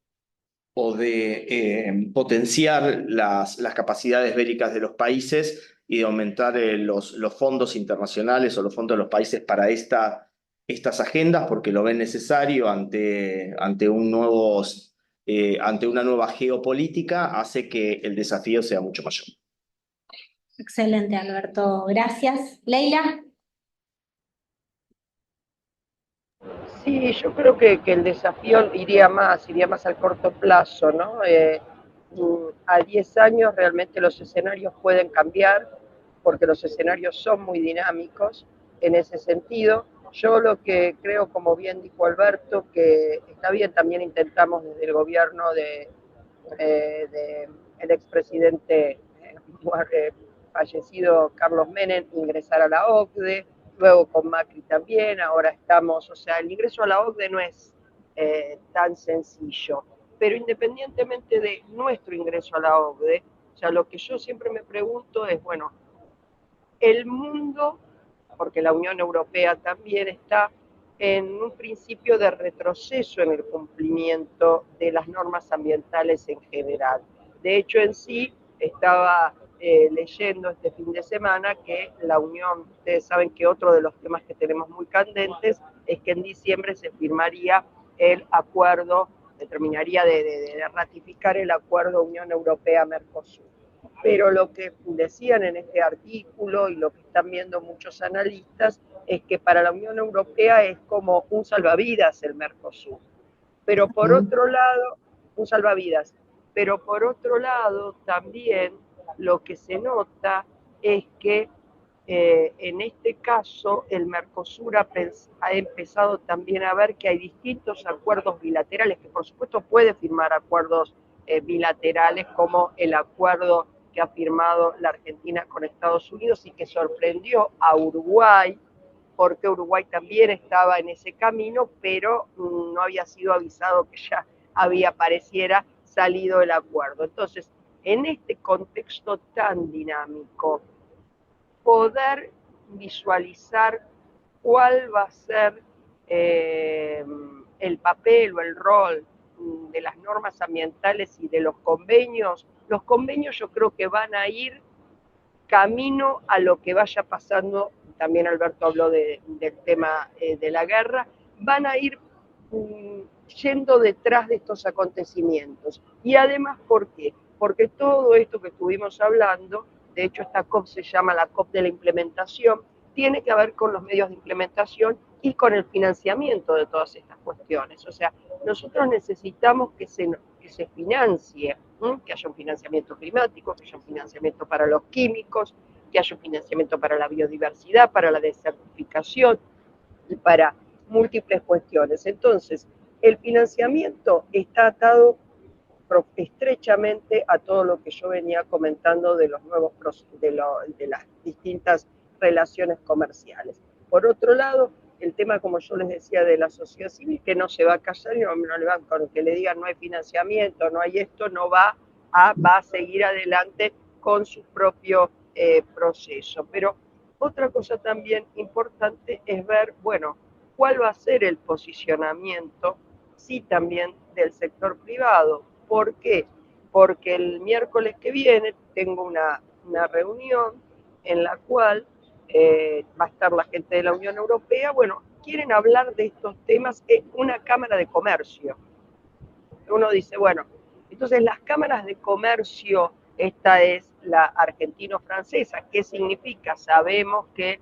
o de potenciar las capacidades bélicas de los países y de aumentar los fondos internacionales o los fondos de los países para estas agendas, porque lo ven necesario ante una nueva geopolítica, hace que el desafío sea mucho mayor. Excelente, Alberto. Gracias. Leila. Sí, yo creo que el desafío iría más al corto plazo, ¿no? A 10 años realmente los escenarios pueden cambiar, porque los escenarios son muy dinámicos en ese sentido. Yo lo que creo, como bien dijo Alberto, que está bien, también intentamos desde el gobierno de el expresidente fallecido Carlos Menem ingresar a la OCDE, luego con Macri también, ahora estamos, o sea, el ingreso a la OCDE no es tan sencillo, pero independientemente de nuestro ingreso a la OCDE, o sea, lo que yo siempre me pregunto es, bueno, el mundo, porque la Unión Europea también está en un principio de retroceso en el cumplimiento de las normas ambientales en general. De hecho, en sí, estaba leyendo este fin de semana que la Unión, ustedes saben que otro de los temas que tenemos muy candentes es que en diciembre se firmaría el acuerdo, se terminaría de ratificar el acuerdo Unión Europea-Mercosur. Pero lo que decían en este artículo y lo que están viendo muchos analistas es que para la Unión Europea es como un salvavidas el Mercosur. Pero por otro lado, un salvavidas. Pero por otro lado, también lo que se nota es que en este caso el Mercosur ha empezado también a ver que hay distintos acuerdos bilaterales, que por supuesto puede firmar acuerdos bilaterales como el acuerdo que ha firmado la Argentina con Estados Unidos y que sorprendió a Uruguay, porque Uruguay también estaba en ese camino, pero no había sido avisado que ya había, pareciera, salido el acuerdo. Entonces, en este contexto tan dinámico, poder visualizar cuál va a ser el papel o el rol de las normas ambientales y de los convenios yo creo que van a ir camino a lo que vaya pasando, también Alberto habló del tema de la guerra, van a ir yendo detrás de estos acontecimientos. Y además, ¿por qué? Porque todo esto que estuvimos hablando, de hecho esta COP se llama la COP de la implementación, tiene que ver con los medios de implementación y con el financiamiento de todas estas cuestiones. O sea, nosotros necesitamos que se financie, que haya un financiamiento climático, que haya un financiamiento para los químicos, que haya un financiamiento para la biodiversidad, para la desertificación y para múltiples cuestiones. Entonces, el financiamiento está atado estrechamente a todo lo que yo venía comentando de los nuevos de las distintas relaciones comerciales. Por otro lado, el tema, como yo les decía, de la sociedad civil, que no se va a callar y no le van con que le digan no hay financiamiento, no hay esto, no va a seguir adelante con su propio proceso. Pero otra cosa también importante es ver, bueno, cuál va a ser el posicionamiento, sí, también del sector privado. ¿Por qué? Porque el miércoles que viene tengo una reunión en la cual va a estar la gente de la Unión Europea. Bueno, quieren hablar de estos temas en una cámara de comercio. Uno dice, bueno, entonces las cámaras de comercio, esta es la argentino-francesa. ¿Qué significa? Sabemos que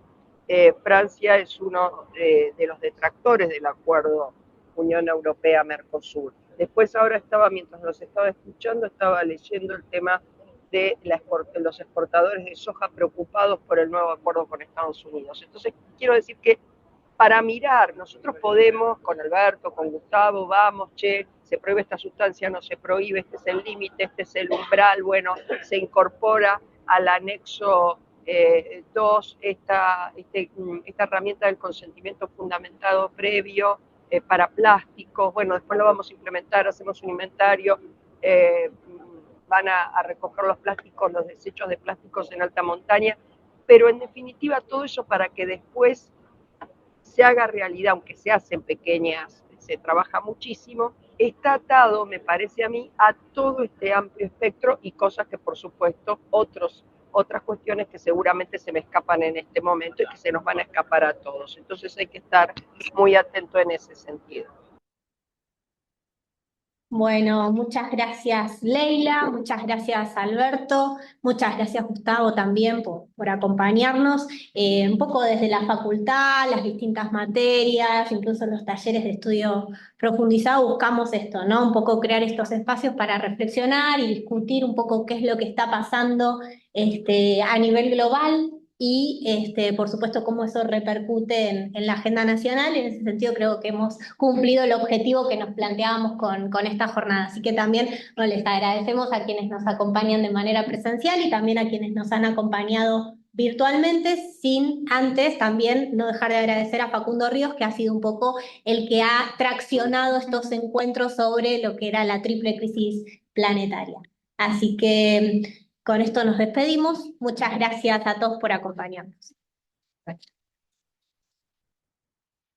Francia es uno de los detractores del acuerdo Unión Europea-Mercosur. Después ahora mientras los estaba escuchando, estaba leyendo el tema de los exportadores de soja preocupados por el nuevo acuerdo con Estados Unidos. Entonces, quiero decir que para mirar, nosotros podemos, con Alberto, con Gustavo, vamos, se prohíbe esta sustancia, no se prohíbe, este es el límite, este es el umbral, bueno, se incorpora al anexo 2 esta herramienta del consentimiento fundamentado previo para plásticos, bueno, después lo vamos a implementar, hacemos un inventario, van a recoger los plásticos, los desechos de plásticos en alta montaña, pero en definitiva todo eso para que después se haga realidad, aunque se hacen pequeñas, se trabaja muchísimo, está atado, me parece a mí, a todo este amplio espectro y cosas que, por supuesto, otras cuestiones que seguramente se me escapan en este momento y que se nos van a escapar a todos. Entonces hay que estar muy atento en ese sentido. Bueno, muchas gracias Leila, muchas gracias Alberto, muchas gracias Gustavo también por acompañarnos, un poco desde la facultad, las distintas materias, incluso los talleres de estudio profundizado, buscamos esto, ¿no? Un poco crear estos espacios para reflexionar y discutir un poco qué es lo que está pasando a nivel global. Y por supuesto cómo eso repercute en la agenda nacional. En ese sentido creo que hemos cumplido el objetivo que nos planteábamos con esta jornada. Así que también les agradecemos a quienes nos acompañan de manera presencial y también a quienes nos han acompañado virtualmente, sin antes también no dejar de agradecer a Facundo Ríos, que ha sido un poco el que ha traccionado estos encuentros sobre lo que era la triple crisis planetaria. Así que con esto nos despedimos. Muchas gracias a todos por acompañarnos.